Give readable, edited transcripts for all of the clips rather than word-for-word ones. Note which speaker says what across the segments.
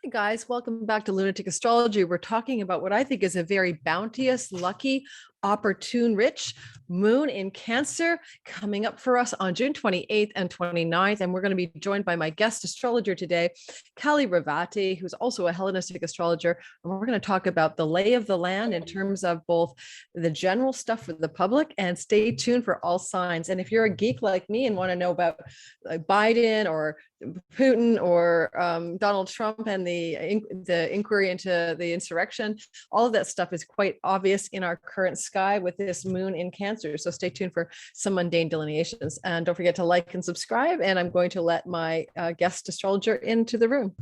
Speaker 1: Hi guys, welcome back to Lunatic Astrology. We're talking about what I think is a very bounteous, lucky, opportune, rich moon in Cancer coming up for us on June 28th and 29th. And we're going to be joined by my guest astrologer today, Kali Ravati, who's also a Hellenistic astrologer. And we're going to talk about the lay of the land in terms of both the general stuff for the public, and stay tuned for all signs. And if you're a geek like me and want to know about Biden or Putin or Donald Trump and the inquiry into the insurrection, all of that stuff is quite obvious in our current sky with this moon in Cancer. So stay tuned for some mundane delineations. And don't forget to like and subscribe. And I'm going to let my guest astrologer into the room.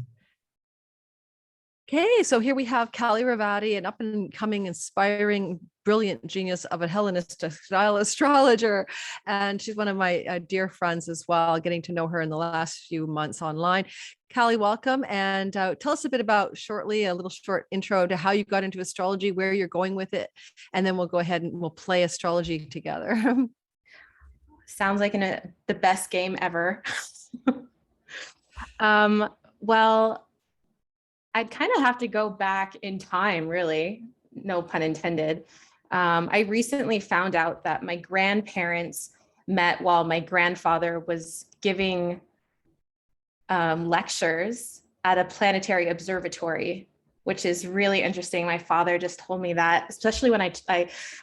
Speaker 1: Okay, so here we have Kali Ravati, an up and coming, inspiring, brilliant genius of a Hellenistic style astrologer. And she's one of my dear friends as well, getting to know her in the last few months online. Kali, welcome. And tell us a bit about a little short intro to how you got into astrology, where you're going with it. And then we'll go ahead and we'll play astrology together.
Speaker 2: Sounds like the best game ever. Well, I'd kind of have to go back in time, really, no pun intended. I recently found out that my grandparents met while my grandfather was giving lectures at a planetary observatory, which is really interesting. My father just told me that, especially when I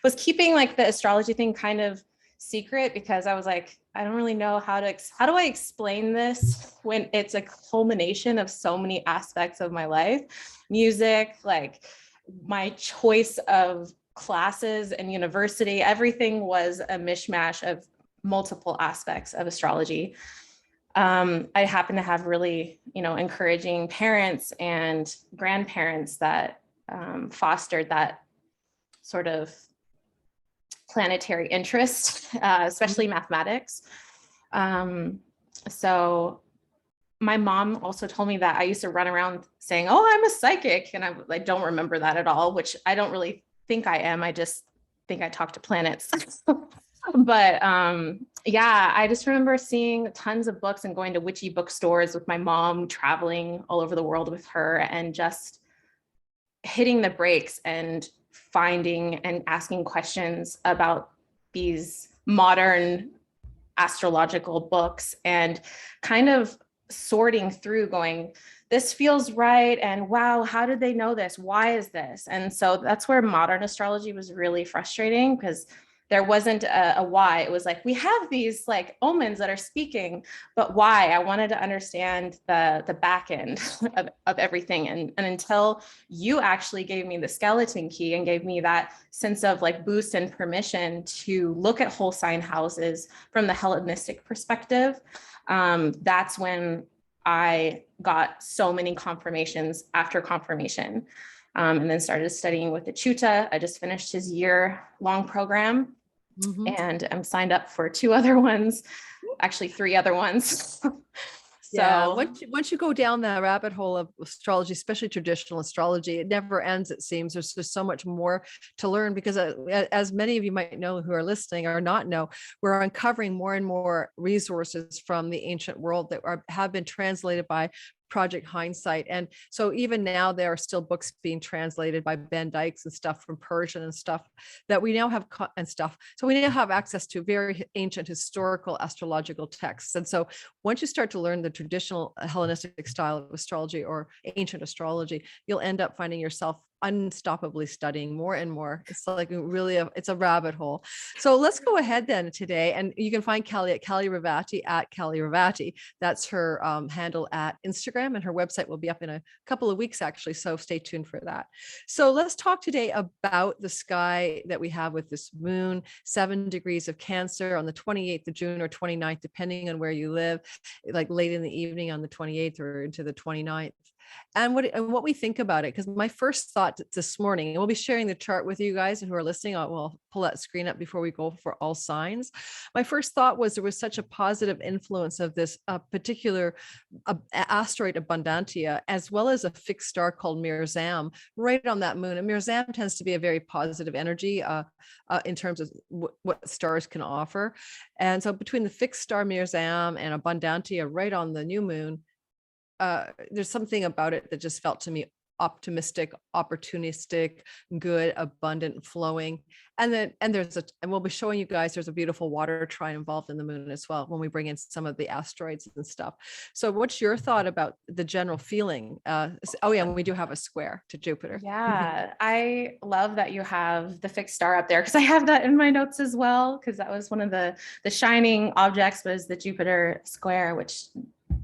Speaker 2: was keeping like the astrology thing kind of secret, because I was like, I don't really know how do I explain this when it's a culmination of so many aspects of my life, music, like my choice of classes and university, everything was a mishmash of multiple aspects of astrology. I happen to have really, encouraging parents and grandparents that fostered that sort of planetary interest, especially mathematics. So my mom also told me that I used to run around saying, oh, I'm a psychic. And I don't remember that at all, which I don't really think I am. I just think I talk to planets. But yeah, I just remember seeing tons of books and going to witchy bookstores with my mom, traveling all over the world with her, and just hitting the brakes and finding and asking questions about these modern astrological books, and kind of sorting through going, this feels right, and wow, how did they know this? Why is this? And so that's where modern astrology was really frustrating, because there wasn't a why. It was like, we have these like omens that are speaking, but why? I wanted to understand the back end of everything. And until you actually gave me the skeleton key and gave me that sense of like boost and permission to look at whole sign houses from the Hellenistic perspective, that's when I got so many confirmations after confirmation. And then started studying with the Chuta. I just finished his year-long program. Mm-hmm. And I'm signed up for 2 other ones, actually 3 other ones. So
Speaker 1: yeah, once you go down that rabbit hole of astrology, especially traditional astrology, it never ends, it seems. There's just so much more to learn, because as many of you might know who are listening or not know, we're uncovering more and more resources from the ancient world that have been translated by Project Hindsight. And so even now there are still books being translated by Ben Dykes and stuff from Persian and stuff that we now have So we now have access to very ancient historical astrological texts. And so once you start to learn the traditional Hellenistic style of astrology or ancient astrology, you'll end up finding yourself unstoppably studying more and more. It's like it's a rabbit hole. So let's go ahead then today, and you can find Kali at Kali Ravati at Kali Ravati. That's her handle at Instagram, and her website will be up in a couple of weeks actually, so stay tuned for that. So let's talk today about the sky that we have with this moon, 7 degrees of Cancer on the 28th of June or 29th, depending on where you live, like late in the evening on the 28th or into the 29th. And what we think about it, because my first thought this morning, and we'll be sharing the chart with you guys who are listening. We'll pull that screen up before we go for all signs. My first thought was there was such a positive influence of this particular asteroid Abundantia, as well as a fixed star called Mirzam right on that moon. And Mirzam tends to be a very positive energy in terms of what stars can offer. And so between the fixed star Mirzam and Abundantia right on the new moon, there's something about it that just felt to me optimistic, opportunistic, good, abundant, flowing. And then, and we'll be showing you guys, there's a beautiful water trine involved in the moon as well, when we bring in some of the asteroids and stuff. So what's your thought about the general feeling? Oh yeah, and we do have a square to Jupiter.
Speaker 2: Yeah, I love that you have the fixed star up there, because I have that in my notes as well, because that was one of the shining objects was the Jupiter square, which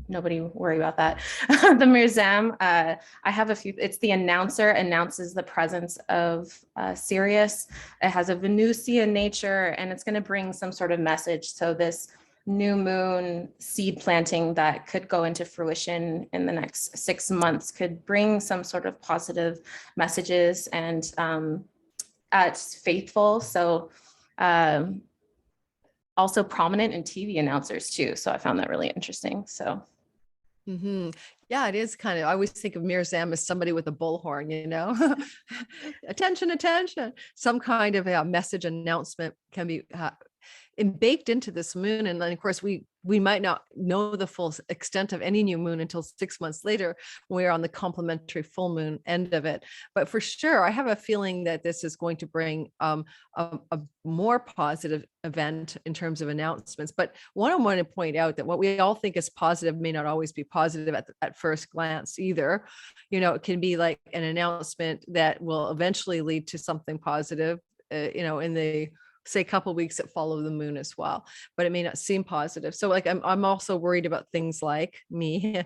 Speaker 2: nobody worry about that. The Mirzam, I have a few, it's the announcer, announces the presence of Sirius. It has a Venusian nature, and it's going to bring some sort of message. So this new moon seed planting that could go into fruition in the next 6 months could bring some sort of positive messages, and it's faithful. So also prominent in TV announcers too. So I found that really interesting. So.
Speaker 1: Yeah, it is kind of, I always think of Mirzam as somebody with a bullhorn, you know, attention, attention, some kind of a message announcement can be baked into this moon. And then of course we might not know the full extent of any new moon until 6 months later, when we're on the complementary full moon end of it. But for sure, I have a feeling that this is going to bring a more positive event in terms of announcements. But one, I want to point out that what we all think is positive may not always be positive at first glance either. You know, it can be like an announcement that will eventually lead to something positive, you know, in the say couple weeks that follow the moon as well, but it may not seem positive. So like I'm also worried about things like me,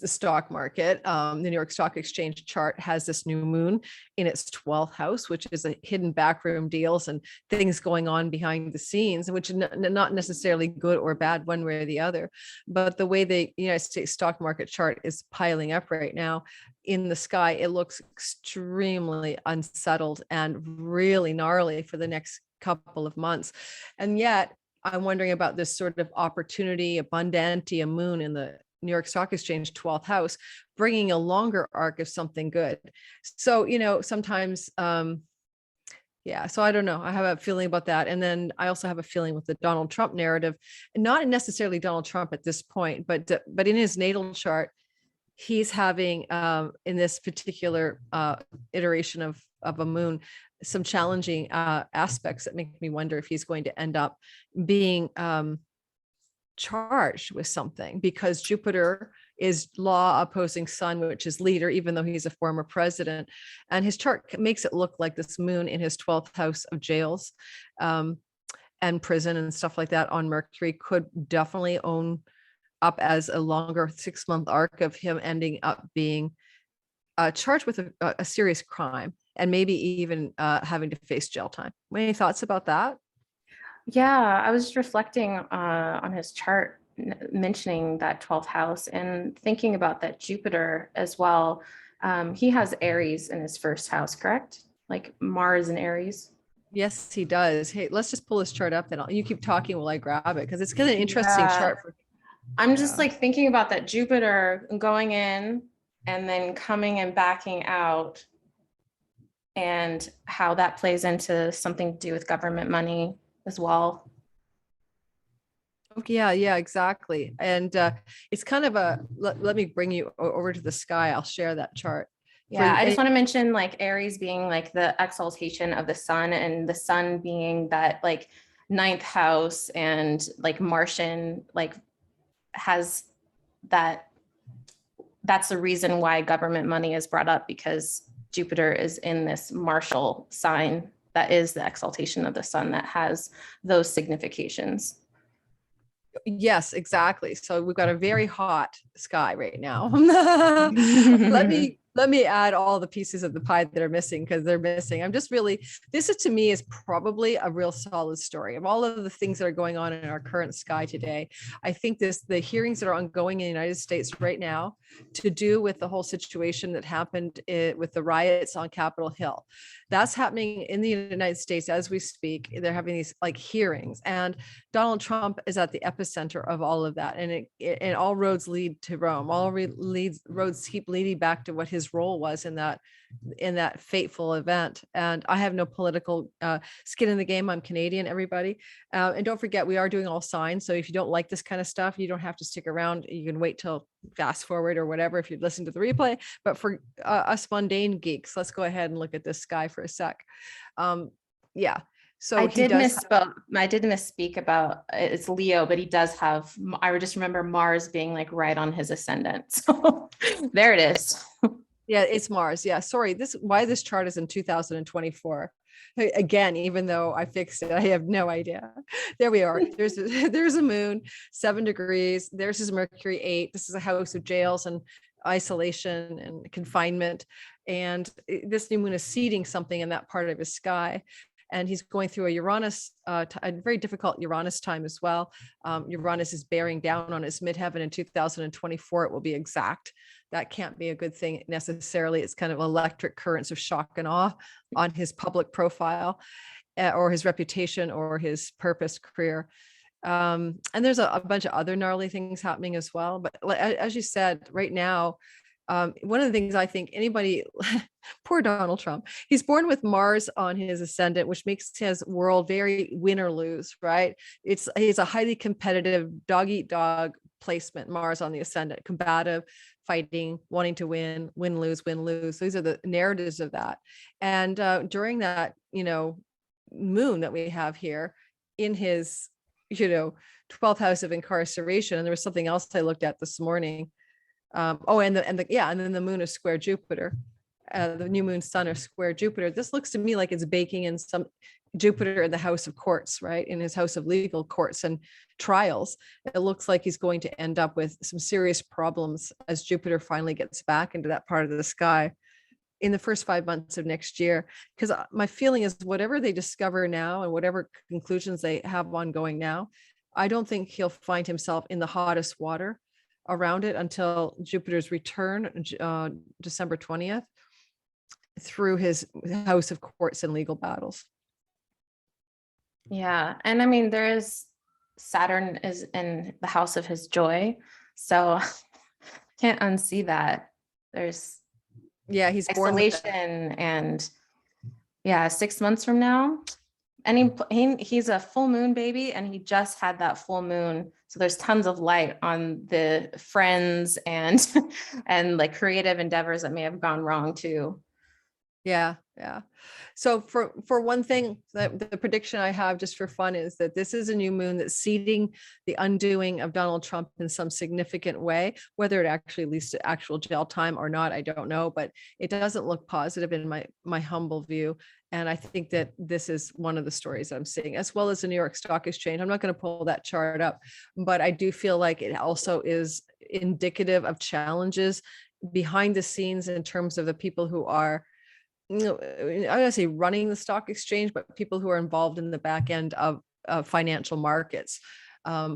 Speaker 1: the stock market. The New York Stock Exchange chart has this new moon in its 12th house, which is a hidden backroom deals and things going on behind the scenes, which is not necessarily good or bad one way or the other. But the way the United States stock market chart is piling up right now in the sky, it looks extremely unsettled and really gnarly for the next couple of months. And yet I'm wondering about this sort of opportunity, Abundantia moon in the New York Stock Exchange 12th house, bringing a longer arc of something good. So, you know, sometimes, yeah, so I don't know. I have a feeling about that. And then I also have a feeling with the Donald Trump narrative, and not necessarily Donald Trump at this point, but in his natal chart, he's having in this particular iteration of a moon, some challenging aspects that make me wonder if he's going to end up being charged with something, because Jupiter is law opposing sun, which is leader, even though he's a former president. And his chart makes it look like this moon in his 12th house of jails and prison and stuff like that on Mercury could definitely own up as a longer 6-month arc of him ending up being charged with a serious crime, and maybe even having to face jail time. Any thoughts about that?
Speaker 2: Yeah, I was just reflecting on his chart, mentioning that 12th house and thinking about that Jupiter as well. He has Aries in his first house, correct? Like Mars and Aries.
Speaker 1: Yes, he does. Hey, let's just pull his chart up, and you keep talking while I grab it, because it's kind of an interesting chart.
Speaker 2: I'm just like thinking about that Jupiter going in and then coming and backing out, and how that plays into something to do with government money as well.
Speaker 1: Yeah, exactly. And it's kind of let me bring you over to the sky. I'll share that chart.
Speaker 2: Yeah, I just want to mention like Aries being like the exaltation of the sun, and the sun being that like 9th house, and like Martian, like has that, that's the reason why government money is brought up, because Jupiter is in this martial sign that is the exaltation of the sun, that has those significations.
Speaker 1: Yes, exactly. So we've got a very hot sky right now. Let me add all the pieces of the pie that are missing, because they're missing. I'm just really, this is to me is probably a real solid story of all of the things that are going on in our current sky today. I think the hearings that are ongoing in the United States right now, to do with the whole situation that happened with the riots on Capitol Hill. That's happening in the United States as we speak. They're having these like hearings, and Donald Trump is at the epicenter of all of that. And all roads lead to Rome. All roads keep leading back to what his his role was in that fateful event. And I have no political skin in the game. I'm Canadian, everybody. And don't forget, we are doing all signs. So if you don't like this kind of stuff, you don't have to stick around. You can wait till fast forward or whatever if you listen to the replay. But for us mundane geeks, let's go ahead and look at this guy for a sec. Yeah. So
Speaker 2: I did misspeak about it's Leo, but he does have, I just remember Mars being like right on his ascendant. So there it is.
Speaker 1: Yeah, it's Mars. Yeah. Sorry. Why this chart is in 2024. Again, even though I fixed it, I have no idea. There we are. There's a moon, 7 degrees. There's his Mercury 8. This is a house of jails and isolation and confinement. And this new moon is seeding something in that part of his sky. And he's going through a Uranus, a very difficult Uranus time as well. Uranus is bearing down on his midheaven in 2024. It will be exact. That can't be a good thing necessarily. It's kind of electric currents of shock and awe on his public profile or his reputation or his purpose career. And there's a bunch of other gnarly things happening as well. But as you said, right now, one of the things I think poor Donald Trump, he's born with Mars on his ascendant, which makes his world very win or lose, right? He's a highly competitive dog eat dog placement, Mars on the ascendant, combative, fighting, wanting to win, win, lose, win, lose. These are the narratives of that. And during that, moon that we have here in his, 12th house of incarceration, and there was something else I looked at this morning. And then the moon is square Jupiter. The new moon, sun are square Jupiter. This looks to me like it's baking in some Jupiter in the house of courts, right? In his house of legal courts and trials. It looks like he's going to end up with some serious problems as Jupiter finally gets back into that part of the sky in the first 5 months of next year. Because my feeling is whatever they discover now and whatever conclusions they have ongoing now, I don't think he'll find himself in the hottest water around it until Jupiter's return, December 20th, through his house of courts and legal battles.
Speaker 2: Yeah. And I mean, Saturn is in the house of his joy. So can't unsee that. There's
Speaker 1: he's
Speaker 2: isolation and 6 months from now. And he's a full moon baby, and he just had that full moon. So there's tons of light on the friends and like creative endeavors that may have gone wrong too.
Speaker 1: Yeah. So for one thing, the prediction I have just for fun is that this is a new moon that's seeding the undoing of Donald Trump in some significant way. Whether it actually leads to actual jail time or not, I don't know, but it doesn't look positive in my humble view. And I think that this is one of the stories I'm seeing, as well as the New York Stock Exchange. I'm not going to pull that chart up, but I do feel like it also is indicative of challenges behind the scenes in terms of the people who are, I'm going to say running the stock exchange, but people who are involved in the back end of financial markets,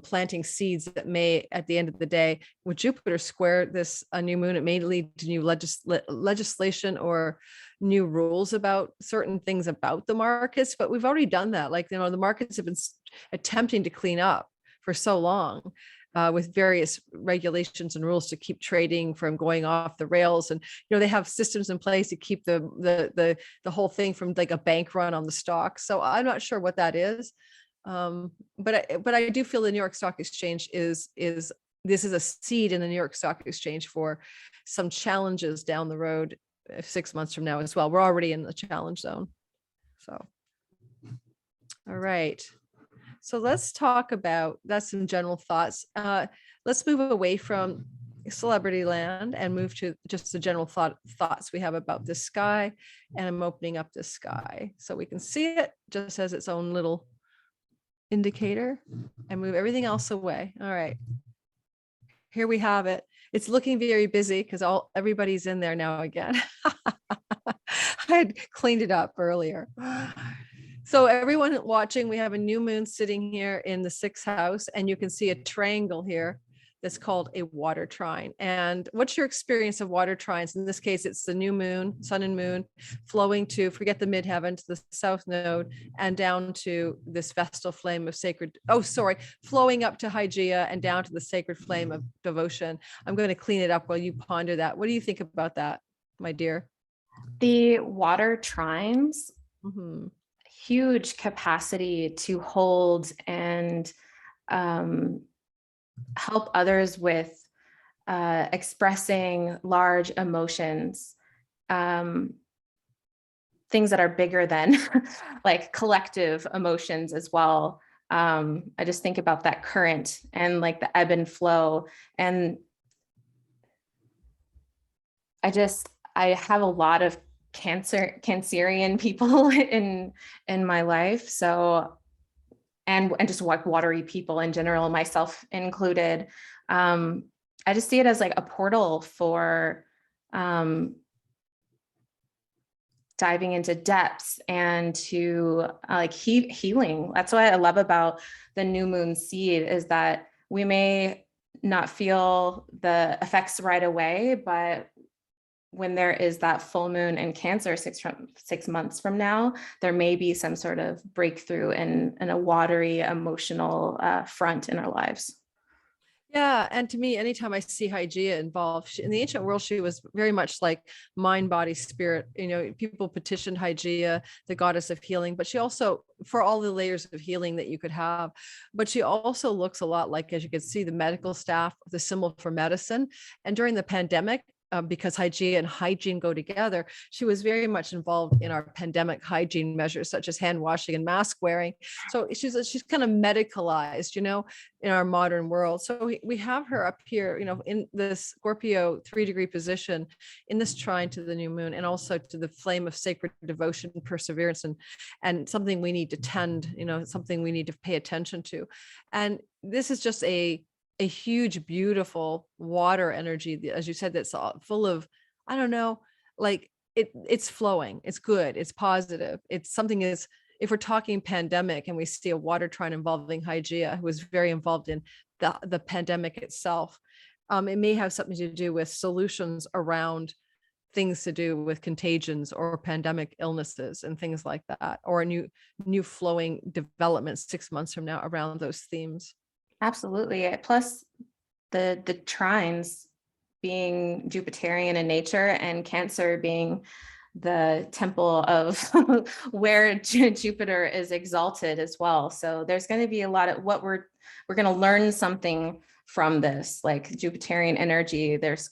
Speaker 1: planting seeds that may, at the end of the day, with Jupiter square this new moon, it may lead to new legislation or new rules about certain things about the markets. But we've already done that. Like, the markets have been attempting to clean up for so long. With various regulations and rules to keep trading from going off the rails, and they have systems in place to keep the whole thing from like a bank run on the stock. So I'm not sure what that is, but I do feel the New York Stock Exchange is this is a seed in the New York Stock Exchange for some challenges down the road 6 months from now as well. We're already in the challenge zone. So, all right. So let's talk about, that's some general thoughts. Let's move away from celebrity land and move to just the general thoughts we have about the sky. And I'm opening up the sky so we can see it just as its own little indicator, and move everything else away. All right. Here we have it. It's looking very busy because everybody's in there now again. I had cleaned it up earlier. So everyone watching, we have a new moon sitting here in the 6th house, and you can see a triangle here that's called a water trine. And what's your experience of water trines? In this case, it's the new moon, sun and moon, flowing to, forget the midheaven, to the south node and down to this vestal flame of flowing up to Hygeia and down to the sacred flame of devotion. I'm going to clean it up while you ponder that. What do you think about that? my dear?
Speaker 2: The water trines,
Speaker 1: Hmm.
Speaker 2: huge capacity to hold and help others with expressing large emotions, things that are bigger than like collective emotions as well. I just think about that current and like the ebb and flow. And I have a lot of Cancerian people in my life. So, and just like watery people in general, myself included. I just see it as like a portal for diving into depths and to like healing. That's what I love about the new moon seed, is that we may not feel the effects right away, but when there is that full moon in Cancer 6 months from now, there may be some sort of breakthrough in a watery emotional front in our lives.
Speaker 1: Yeah, and to me, anytime I see Hygeia involved, in the ancient world, she was very much like mind, body, spirit. People petitioned Hygeia, the goddess of healing, but she also, for all the layers of healing that you could have, but she also looks a lot like, as you can see, the medical staff, the symbol for medicine. And during the pandemic, because Hygeia and hygiene go together, she was very much involved in our pandemic hygiene measures, such as hand washing and mask wearing. So she's kind of medicalized, in our modern world. So we have her up here, in the Scorpio 3-degree position, in this trine to the new moon, and also to the flame of sacred devotion and perseverance, and something we need to tend, something we need to pay attention to. And this is just a huge, beautiful water energy, as you said, that's full of, I don't know, like it's flowing, it's good, it's positive, it's something is, if we're talking pandemic and we see a water trine involving Hygeia, who was very involved in the pandemic itself, it may have something to do with solutions around things to do with contagions or pandemic illnesses and things like that, or new flowing developments 6 months from now around those themes.
Speaker 2: Absolutely. Plus the trines being Jupiterian in nature, and Cancer being the temple of where Jupiter is exalted as well. So there's going to be a lot of what we're going to learn something from this, like Jupiterian energy. There's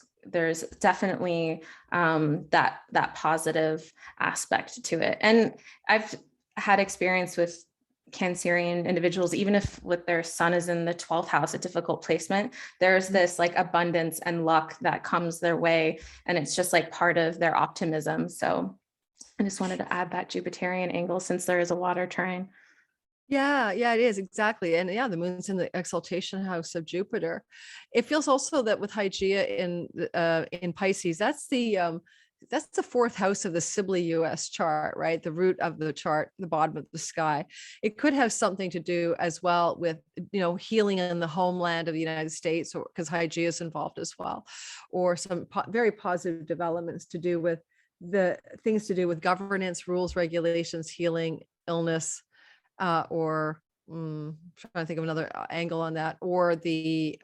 Speaker 2: definitely that positive aspect to it. And I've had experience with Cancerian individuals, even if with their sun is in the 12th house, a difficult placement, there's this like abundance and luck that comes their way. And it's just like part of their optimism. So I just wanted to add that Jupiterian angle, since there is a water trine.
Speaker 1: Yeah, it is, exactly. And yeah, the moon's in the exaltation house of Jupiter. It feels also that with Hygeia in Pisces, that's the fourth house of the Sibley US chart, right? The root of the chart, the bottom of the sky. It could have something to do as well with, healing in the homeland of the United States, or because Hygeia is involved as well, or some very positive developments to do with the things to do with governance, rules, regulations, healing, illness, or trying to think of another angle on that, or the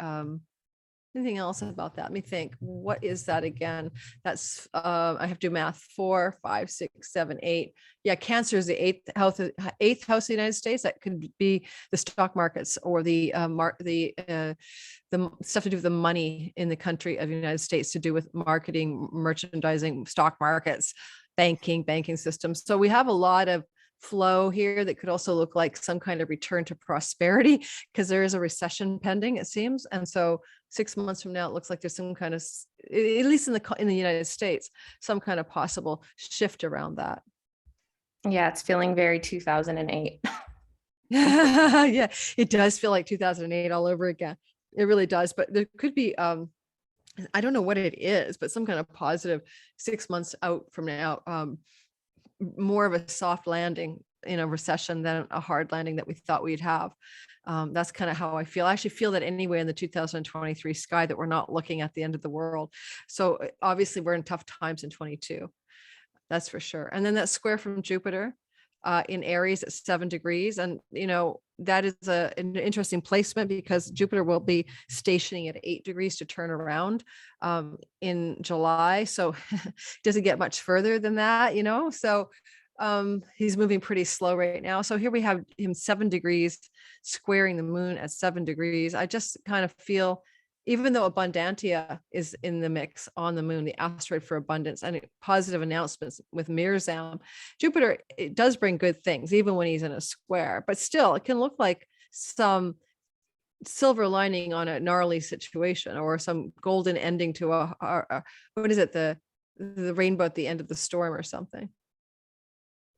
Speaker 1: anything else about that. Let me think. What is that again? That's I have to do math. 4, 5, 6, 7, 8. Yeah, Cancer is the eighth house of the United States. That could be the stock markets, or the stuff to do with the money in the country of the United States, to do with marketing, merchandising, stock markets, banking systems. So we have a lot of flow here that could also look like some kind of return to prosperity, because there is a recession pending, it seems. And so 6 months from now, it looks like there's some kind of, at least in the United States, some kind of possible shift around that.
Speaker 2: Yeah, it's feeling very 2008.
Speaker 1: Yeah, it does feel like 2008 all over again. It really does. But there could be, I don't know what it is, but some kind of positive 6 months out from now, more of a soft landing in a recession than a hard landing that we thought we'd have. That's kind of how I feel. I actually feel that anyway in the 2023 sky, that we're not looking at the end of the world. So obviously we're in tough times in 22. That's for sure. And then that square from Jupiter, in Aries at 7 degrees. And, that is an interesting placement because Jupiter will be stationing at 8 degrees to turn around in July. So it doesn't get much further than that, So he's moving pretty slow right now. So here we have him 7 degrees squaring the moon at 7 degrees. I just kind of feel, even though Abundantia is in the mix on the moon, the asteroid for abundance, and positive announcements with Mirzam, Jupiter, it does bring good things, even when he's in a square, but still it can look like some silver lining on a gnarly situation, or some golden ending to what is it? The rainbow at the end of the storm or something.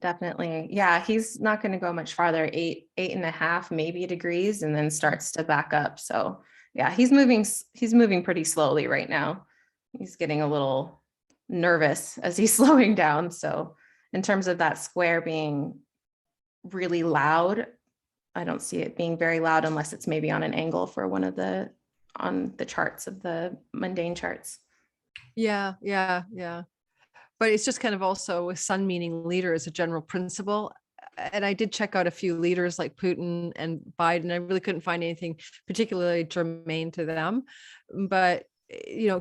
Speaker 2: Definitely. Yeah. He's not going to go much farther, 8.5, maybe degrees, and then starts to back up. So yeah, he's moving pretty slowly right now. He's getting a little nervous as he's slowing down. So in terms of that square being really loud, I don't see it being very loud unless it's maybe on an angle for on the charts of the mundane charts.
Speaker 1: Yeah. But it's just kind of also with sun meaning leader as a general principle. And I did check out a few leaders like Putin and Biden. I really couldn't find anything particularly germane to them, but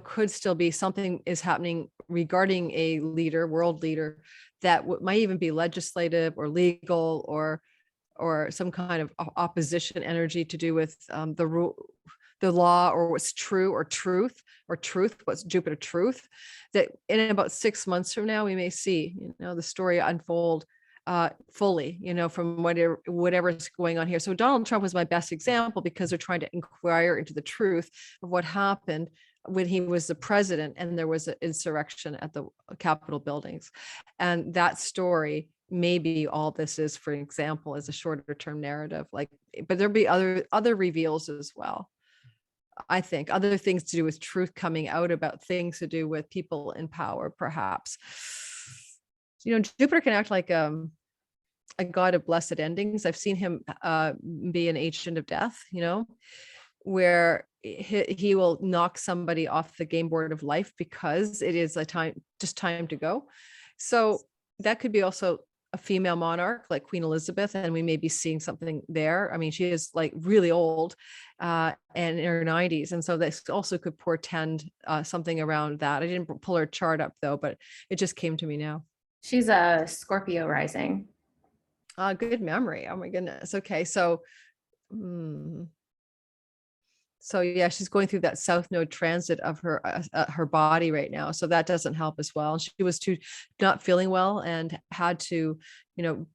Speaker 1: could still be something is happening regarding a leader, world leader, that might even be legislative or legal or some kind of opposition energy to do with the law, or what's true, or truth, what's Jupiter truth, that in about 6 months from now, we may see, the story unfold fully, from whatever's going on here. So Donald Trump was my best example because they're trying to inquire into the truth of what happened when he was the president and there was an insurrection at the Capitol buildings. And that story, maybe all this is, for example, is a shorter term narrative, but there'll be other reveals as well. I think other things to do with truth coming out about things to do with people in power, perhaps. Jupiter can act like a god of blessed endings. I've seen him be an agent of death, where he will knock somebody off the game board of life because it is time to go. So that could be also a female monarch like Queen Elizabeth, and we may be seeing something there. I mean, she is really old and in her 90s, and so this also could portend something around that. I didn't pull her chart up though, but it just came to me now.
Speaker 2: She's a Scorpio rising.
Speaker 1: Good memory. Oh my goodness. Okay, so so yeah, she's going through that south node transit of her body right now, so that doesn't help as well. She was not feeling well and had to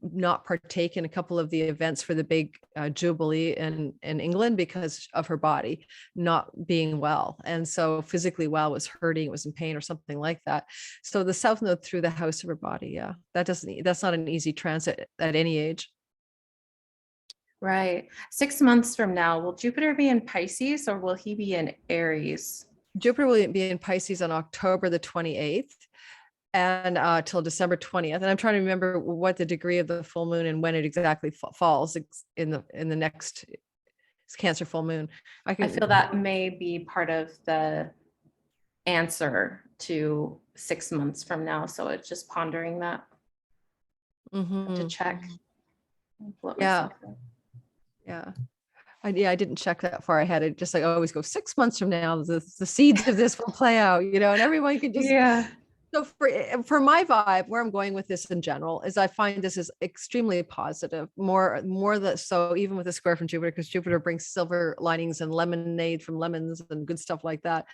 Speaker 1: not partake in a couple of the events for the big jubilee in England because of her body not being well, and so physically well, was hurting, it was in pain or something like that. So the south node through the house of her body, yeah, that's not an easy transit at any age.
Speaker 2: Right. 6 months from now, will Jupiter be in Pisces or will he be in Aries?
Speaker 1: Jupiter will be in Pisces on October the 28th and till December 20th. And I'm trying to remember what the degree of the full moon and when it exactly falls in the next Cancer full moon. I
Speaker 2: feel that may be part of the answer to 6 months from now. So it's just pondering that to check.
Speaker 1: Yeah. I didn't check that far ahead. It just I always go 6 months from now, the seeds of this will play out, and everyone can just.
Speaker 2: Yeah.
Speaker 1: So for my vibe, where I'm going with this in general is I find this is extremely positive, more that so even with a square from Jupiter, because Jupiter brings silver linings and lemonade from lemons and good stuff like that.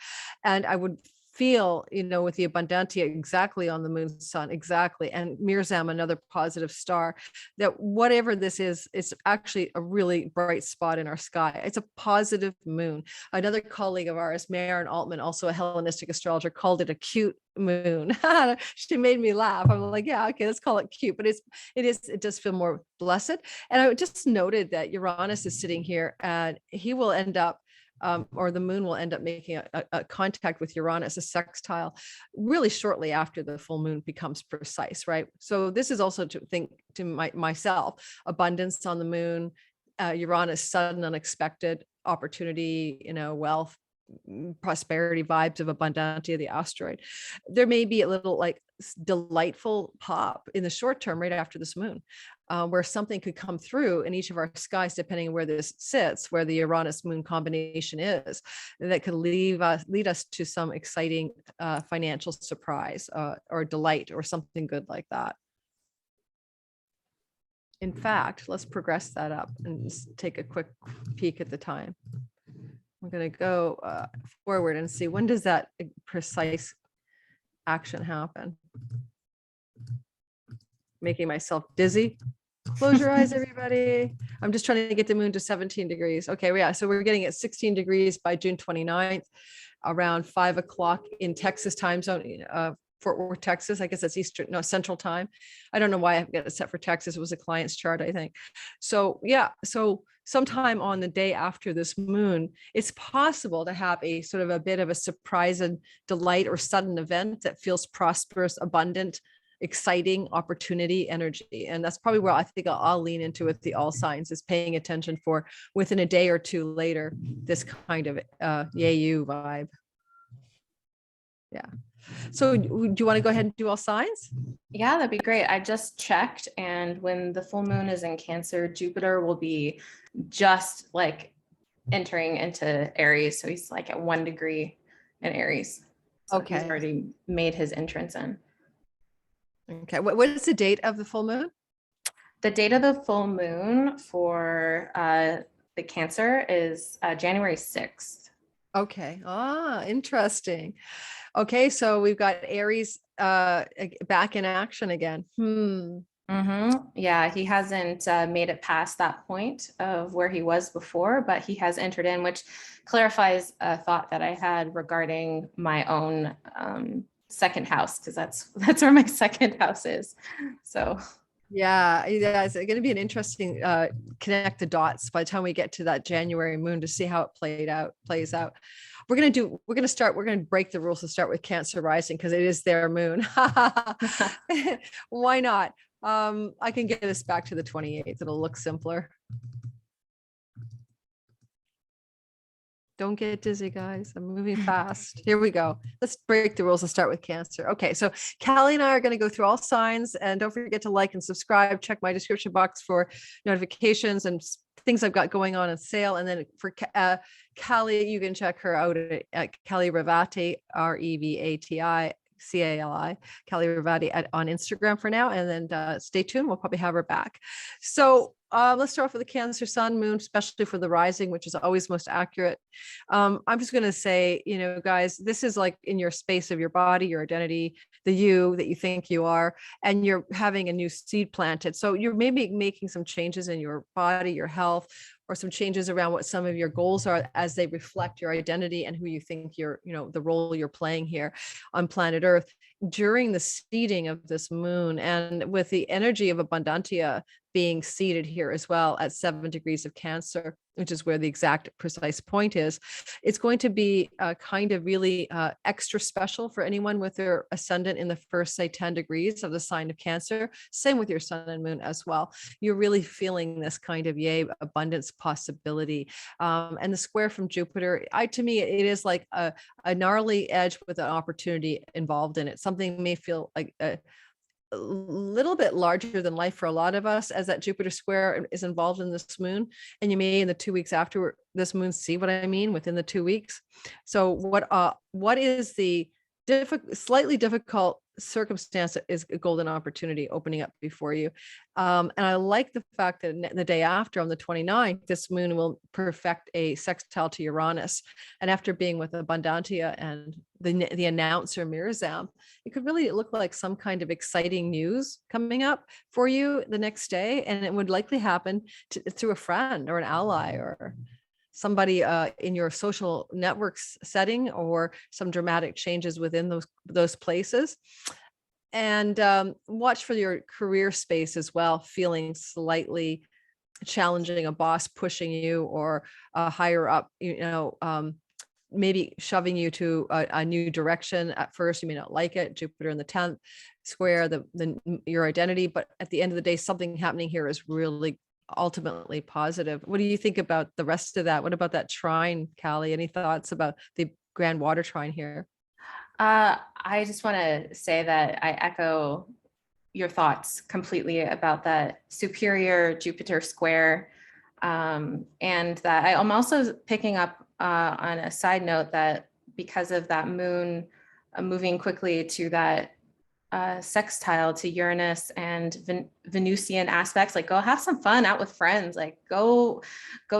Speaker 1: And I would feel, with the Abundantia exactly on the moon's sun, exactly, and Mirzam, another positive star, that whatever this is, it's actually a really bright spot in our sky. It's a positive moon. Another colleague of ours, Maren Altman, also a Hellenistic astrologer, called it a cute moon. She made me laugh. I'm like, yeah, okay, let's call it cute, but it does feel more blessed. And I just noted that Uranus is sitting here and he will end up or the moon will end up making a contact with Uranus, a sextile, really shortly after the full moon becomes precise, right? So this is also to think to myself, abundance on the moon, Uranus, sudden, unexpected opportunity, wealth, prosperity vibes of Abundantia, the asteroid. There may be a little delightful pop in the short term right after this moon, where something could come through in each of our skies, depending on where this sits, where the Uranus moon combination is, that could lead us to some exciting financial surprise or delight or something good like that. In fact, let's progress that up and just take a quick peek at the time. We're going to go forward and see, when does that precise action happen? Making myself dizzy. Close your eyes, everybody. I'm just trying to get the moon to 17 degrees. Okay, yeah, so we're getting at 16 degrees by June 29th, around 5 o'clock in Texas time zone, Fort Worth, Texas. I guess that's Eastern, no, Central time. I don't know why I've got it set for Texas. It was a client's chart, I think. So yeah, so sometime on the day after this moon, it's possible to have a sort of a bit of a surprise and delight or sudden event that feels prosperous, abundant, exciting, opportunity, energy. And that's probably where I think I'll lean into with the all signs, is paying attention for within a day or two later, this kind of yay you vibe. Yeah. So do you want to go ahead and do all signs?
Speaker 2: Yeah, that'd be great. I just checked, and when the full moon is in Cancer, Jupiter will be just like entering into Aries. So he's like at 1 degree in Aries. So
Speaker 1: Okay.
Speaker 2: he's already made his entrance in.
Speaker 1: Okay. What is the date of the full moon?
Speaker 2: The date of the full moon for the Cancer is January 6th.
Speaker 1: Okay. Ah, interesting. Okay, so we've got Aries back in action again.
Speaker 2: Yeah, he hasn't made it past that point of where he was before, but he has entered in, which clarifies a thought that I had regarding my own second house, because that's where my second house is. So
Speaker 1: yeah, it's going to be an interesting connect the dots by the time we get to that January moon to see how it plays out. We're going to break the rules and start with Cancer rising, because it is their moon. Why not? I can get us back to the 28th. It'll look simpler. Don't get dizzy, guys. I'm moving fast. Here we go. Let's break the rules and start with Cancer. Okay, so Callie and I are going to go through all signs, and don't forget to like and subscribe. Check my description box for notifications and things I've got going on sale. And then for Callie, you can check her out at Callie Ravati, Revati. Cali, Callie Ravati on Instagram for now. And then stay tuned. We'll probably have her back. So let's start off with the Cancer sun, moon, especially for the rising, which is always most accurate. I'm just going to say, guys, this is like in your space of your body, your identity, the you that you think you are, and you're having a new seed planted. So you're maybe making some changes in your body, your health, or some changes around what some of your goals are as they reflect your identity and who you think you're, the role you're playing here on planet Earth during the seeding of this moon. And with the energy of Abundantia being seated here as well at 7 degrees of Cancer, which is where the exact precise point is, it's going to be kind of really extra special for anyone with their ascendant in the first, say, 10 degrees of the sign of Cancer. Same with your sun and moon as well. You're really feeling this kind of abundance possibility. And the square from Jupiter, to me, it is like a gnarly edge with an opportunity involved in it. Something may feel like a little bit larger than life for a lot of us, as that Jupiter square is involved in this moon. And you may in the 2 weeks after this moon see what I mean within the 2 weeks. So what is the slightly difficult circumstance is a golden opportunity opening up before you. And I like the fact that the day after, on the 29th, this moon will perfect a sextile to Uranus. And after being with Abundantia and the announcer Mirzam, it could really look like some kind of exciting news coming up for you the next day. And it would likely happen through a friend or an ally or somebody in your social networks setting, or some dramatic changes within those places. And watch for your career space as well, feeling slightly challenging, a boss pushing you, or a higher up, maybe shoving you to a new direction. At first, you may not like it. Jupiter in the 10th square, your identity. But at the end of the day, something happening here is really ultimately positive. What do you think about the rest of that? What about that trine, Callie? Any thoughts about the grand water trine here?
Speaker 2: I just want to say that I echo your thoughts completely about that superior Jupiter square. And that I'm also picking up on a side note that because of that moon moving quickly to that sextile to Uranus and Venusian aspects, like go have some fun out with friends, like go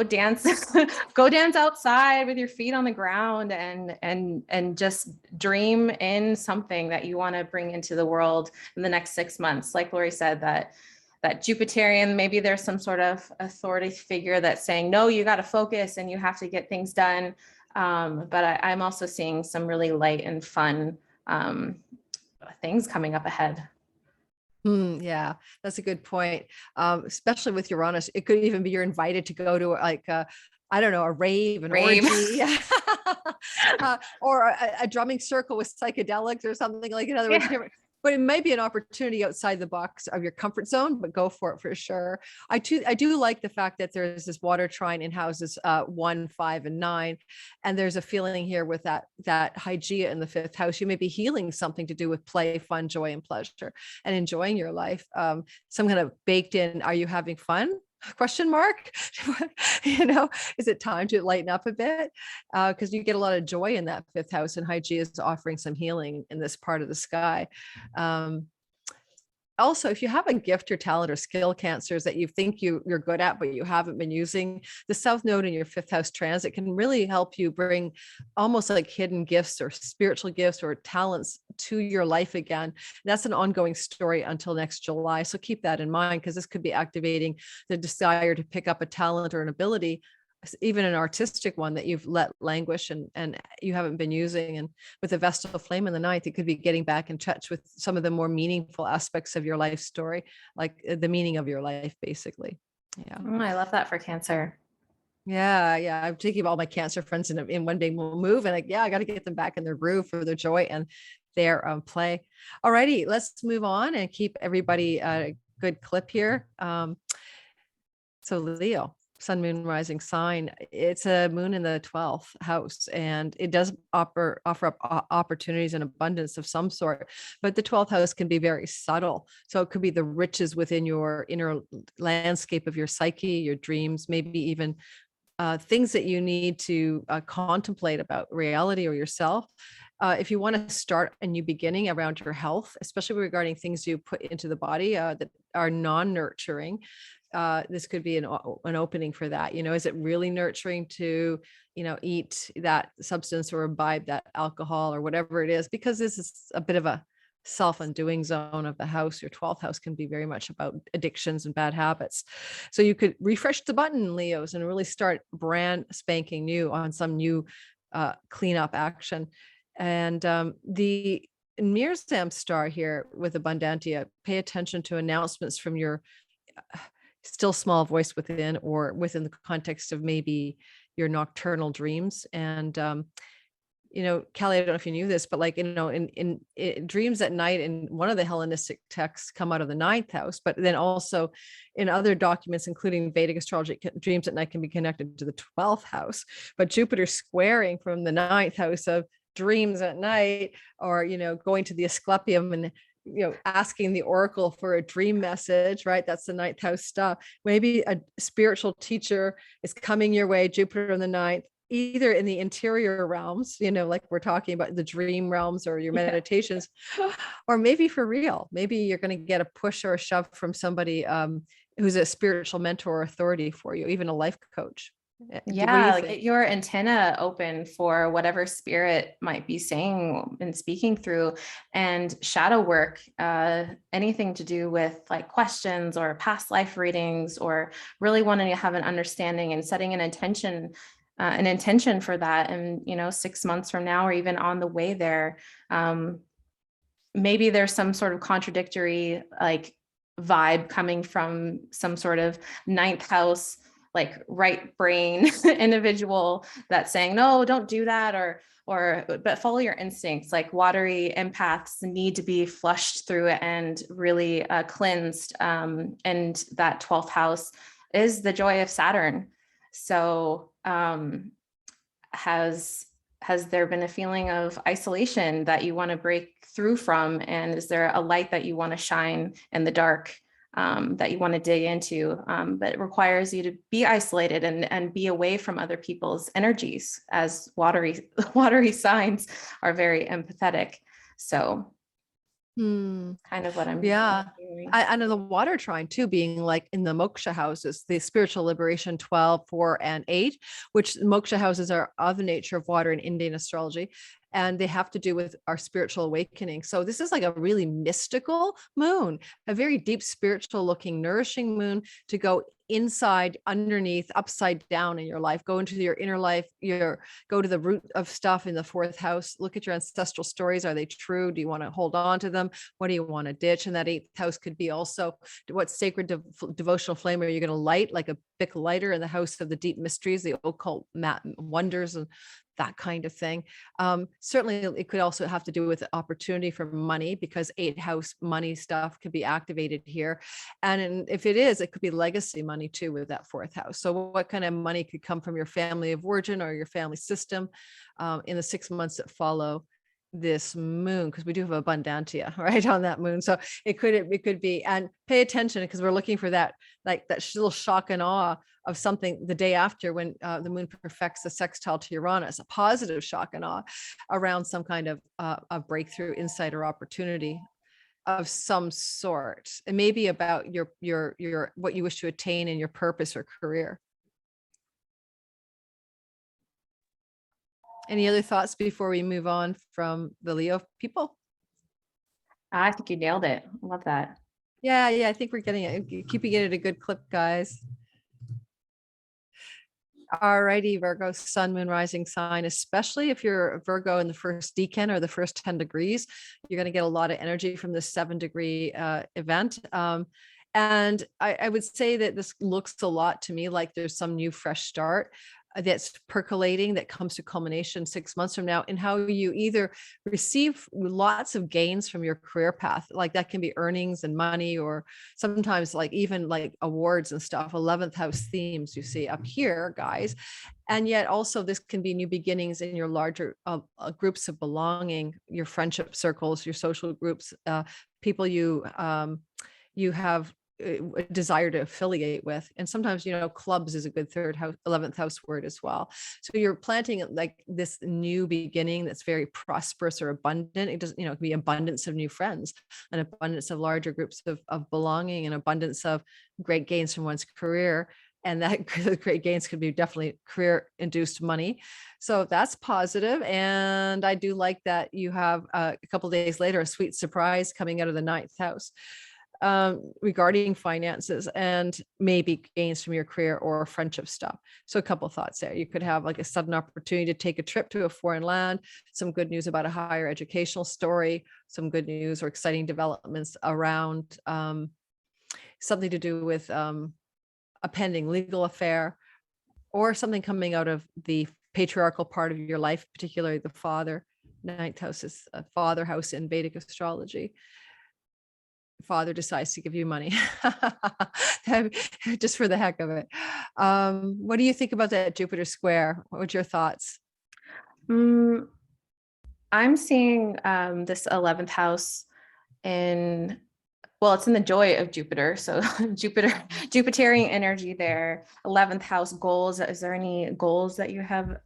Speaker 2: dance, go dance outside with your feet on the ground and just dream in something that you want to bring into the world in the next 6 months. Like Lori said, that Jupiterian, maybe there's some sort of authority figure that's saying, no, you got to focus and you have to get things done. But I'm also seeing some really light and fun things coming up ahead.
Speaker 1: Yeah, that's a good point. Especially with Uranus, it could even be you're invited to go to like I don't know, a rave, an orgy, or a drumming circle with psychedelics or something like. In other words, but it might be an opportunity outside the box of your comfort zone, but go for it for sure. I do like the fact that there's this water trine in houses 1, 5, and 9. And there's a feeling here with that Hygeia in the 5th house. You may be healing something to do with play, fun, joy, and pleasure, and enjoying your life. Some kind of baked in, are you having fun? Question mark. Is it time to lighten up a bit? Because you get a lot of joy in that 5th house, and Hygeia is offering some healing in this part of the sky. Also, if you have a gift or talent or skill, Cancers, that you think you're good at, but you haven't been using, the South Node in your 5th house transit can really help you bring almost like hidden gifts or spiritual gifts or talents to your life again. And that's an ongoing story until next July. So keep that in mind, because this could be activating the desire to pick up a talent or an ability, even an artistic one that you've let languish and you haven't been using. And with the Vestal flame in the 9th, it could be getting back in touch with some of the more meaningful aspects of your life story, like the meaning of your life, basically. Yeah.
Speaker 2: I love that for Cancer.
Speaker 1: Yeah. I'm taking all my Cancer friends in one day we'll move, and like, I got to get them back in their groove for their joy and their play. All righty, let's move on and keep everybody a good clip here. So Leo, sun, moon, rising sign. It's a moon in the 12th house, and it does offer up opportunities and abundance of some sort. But the 12th house can be very subtle. So it could be the riches within your inner landscape of your psyche, your dreams, maybe even things that you need to contemplate about reality or yourself. If you want to start a new beginning around your health, especially regarding things you put into the body that are non-nurturing, this could be an opening for that. Is it really nurturing to, eat that substance or imbibe that alcohol or whatever it is? Because this is a bit of a self-undoing zone of the house. Your 12th house can be very much about addictions and bad habits. So you could refresh the button, Leos, and really start brand spanking new on some new cleanup action. And the Mirzam star here with Abundantia, pay attention to announcements from your still small voice within, or within the context of maybe your nocturnal dreams. And Callie, I don't know if you knew this, but like, in dreams at night, in one of the Hellenistic texts, come out of the 9th house, but then also in other documents, including Vedic astrology, dreams at night can be connected to the 12th house. But Jupiter squaring from the 9th house of dreams at night, or going to the Asclepium and asking the oracle for a dream message, right? That's the 9th house stuff. Maybe a spiritual teacher is coming your way, Jupiter in the 9th, either in the interior realms, like we're talking about the dream realms or your meditations, or maybe for real, maybe you're going to get a push or a shove from somebody who's a spiritual mentor or authority for you, even a life coach.
Speaker 2: Get your antenna open for whatever spirit might be saying and speaking through. And shadow work, anything to do with like questions or past life readings, or really wanting to have an understanding and setting an intention for that. And 6 months from now, or even on the way there, maybe there's some sort of contradictory like vibe coming from some sort of 9th house, like right brain individual that's saying, no, don't do that, but follow your instincts. Like watery empaths need to be flushed through and really cleansed. And that 12th house is the joy of Saturn. So has has there been a feeling of isolation that you want to break through from? And is there a light that you want to shine in the dark, that you want to dig into? But it requires you to be isolated and be away from other people's energies, as watery signs are very empathetic. So kind of what I'm
Speaker 1: Yeah.
Speaker 2: doing.
Speaker 1: I know the water trine too, being like in the moksha houses, the spiritual liberation 12, 4, and 8, which moksha houses are of the nature of water in Indian astrology. And they have to do with our spiritual awakening. So this is like a really mystical moon, a very deep spiritual looking, nourishing moon to go inside, underneath, upside down in your life, go into your inner life, go to the root of stuff in the 4th house, look at your ancestral stories. Are they true? Do you want to hold on to them? What do you want to ditch? And that 8th house could be also what sacred devotional flame are you going to light, like a Bic lighter in the house of the deep mysteries, the occult wonders, and that kind of thing. Certainly it could also have to do with opportunity for money, because 8th house money stuff could be activated here. And if it is, it could be legacy money too with that 4th house. So what kind of money could come from your family of origin or your family system in the 6 months that follow this moon, because we do have Abundantia right on that moon. So it could be, and pay attention, because we're looking for that, like that little shock and awe of something the day after, when the moon perfects the sextile to Uranus, a positive shock and awe around some kind of a breakthrough, insight, or opportunity of some sort. It may be about your what you wish to attain in your purpose or career. Any other thoughts before we move on from the Leo people?
Speaker 2: I think you nailed it. Love that.
Speaker 1: Yeah, I think we're getting it. Keeping it at a good clip, guys. All righty, Virgo, sun, moon, rising sign, especially if you're a Virgo in the first decan or the first 10 degrees, you're going to get a lot of energy from this 7-degree event. And I would say that this looks a lot to me like there's some new fresh start that's percolating, that comes to culmination 6 months from now, in how you either receive lots of gains from your career path, like that can be earnings and money, or sometimes like even like awards and stuff. 11th house themes you see up here, guys. And yet also this can be new beginnings in your larger groups of belonging, your friendship circles, your social groups, people you have a desire to affiliate with. And sometimes, clubs is a good 3rd house, 11th house word as well. So you're planting like this new beginning that's very prosperous or abundant. It doesn't, it can be abundance of new friends, an abundance of larger groups of belonging, an abundance of great gains from one's career. And that great gains could be definitely career induced money. So that's positive. And I do like that you have a couple of days later, a sweet surprise coming out of the 9th house regarding finances and maybe gains from your career or friendship stuff. So a couple of thoughts there. You could have like a sudden opportunity to take a trip to a foreign land, some good news about a higher educational story, some good news or exciting developments around something to do with a pending legal affair, or something coming out of the patriarchal part of your life, particularly the father. 9th house is a father house in Vedic astrology. Father decides to give you money just for the heck of it. What do you think about that Jupiter square? What's your thoughts?
Speaker 2: I'm seeing this 11th house it's in the joy of Jupiter. So Jupiterian energy there. 11th house goals. Is there any goals that you have,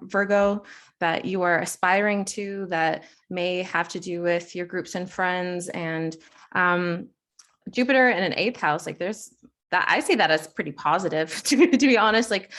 Speaker 2: Virgo, that you are aspiring to that may have to do with your groups and friends? And Jupiter in an 8th house, like there's that, I see that as pretty positive to be honest, like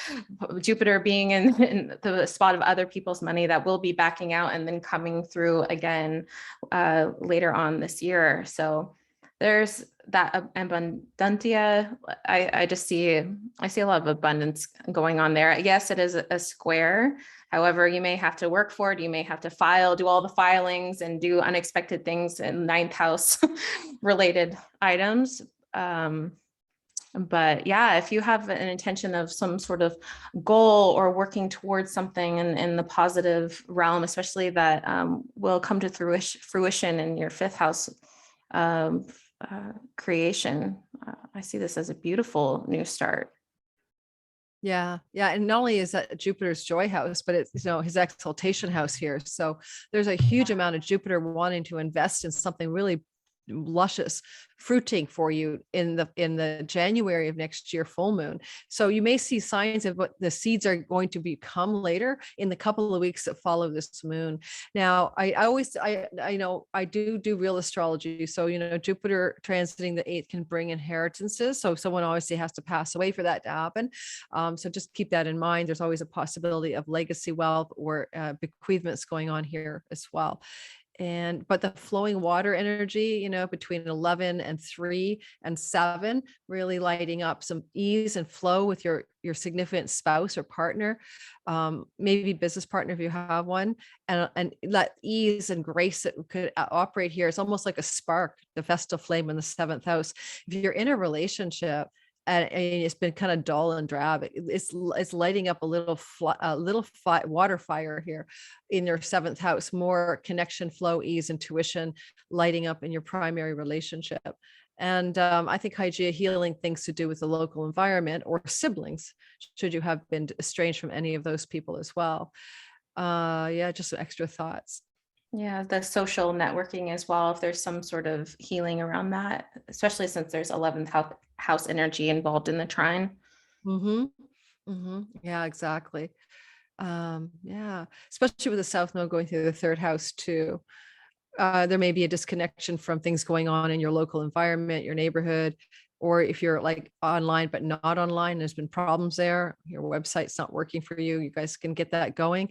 Speaker 2: Jupiter being in the spot of other people's money that will be backing out and then coming through again later on this year. So there's that Abundantia. I see a lot of abundance going on there. Yes, it is a square. However, you may have to work for it. You may have to do all the filings and do unexpected things in 9th house related items. But yeah, if you have an intention of some sort of goal or working towards something in the positive realm, especially that will come to fruition in your 5th house creation, I see this as a beautiful new start.
Speaker 1: Yeah. Yeah. And not only is that Jupiter's joy house, but it's, his exaltation house here. So there's a huge amount of Jupiter wanting to invest in something really luscious, fruiting for you in the January of next year full moon. So you may see signs of what the seeds are going to become later in the couple of weeks that follow this moon. Now, I know I do real astrology. So, Jupiter transiting the 8th can bring inheritances. So someone obviously has to pass away for that to happen. So just keep that in mind. There's always a possibility of legacy wealth or bequeathments going on here as well. But the flowing water energy, between 11 and 3 and 7, really lighting up some ease and flow with your significant spouse or partner, maybe business partner if you have one, and that ease and grace that could operate here. It's almost like a spark, the festal flame in the 7th house. If you're in a relationship and it's been kind of dull and drab, it's lighting up a little water fire here in your 7th house, more connection, flow, ease, intuition, lighting up in your primary relationship. And I think Hygeia healing things to do with the local environment or siblings, should you have been estranged from any of those people as well. Yeah, just some extra thoughts.
Speaker 2: Yeah, the social networking as well, if there's some sort of healing around that, especially since there's 11th house energy involved in the trine.
Speaker 1: Mm-hmm. Mm-hmm. Yeah, exactly. Yeah, especially with the South Node going through the 3rd house too. There may be a disconnection from things going on in your local environment, your neighborhood, or if you're like online but not online, there's been problems there, your website's not working for you, you guys can get that going.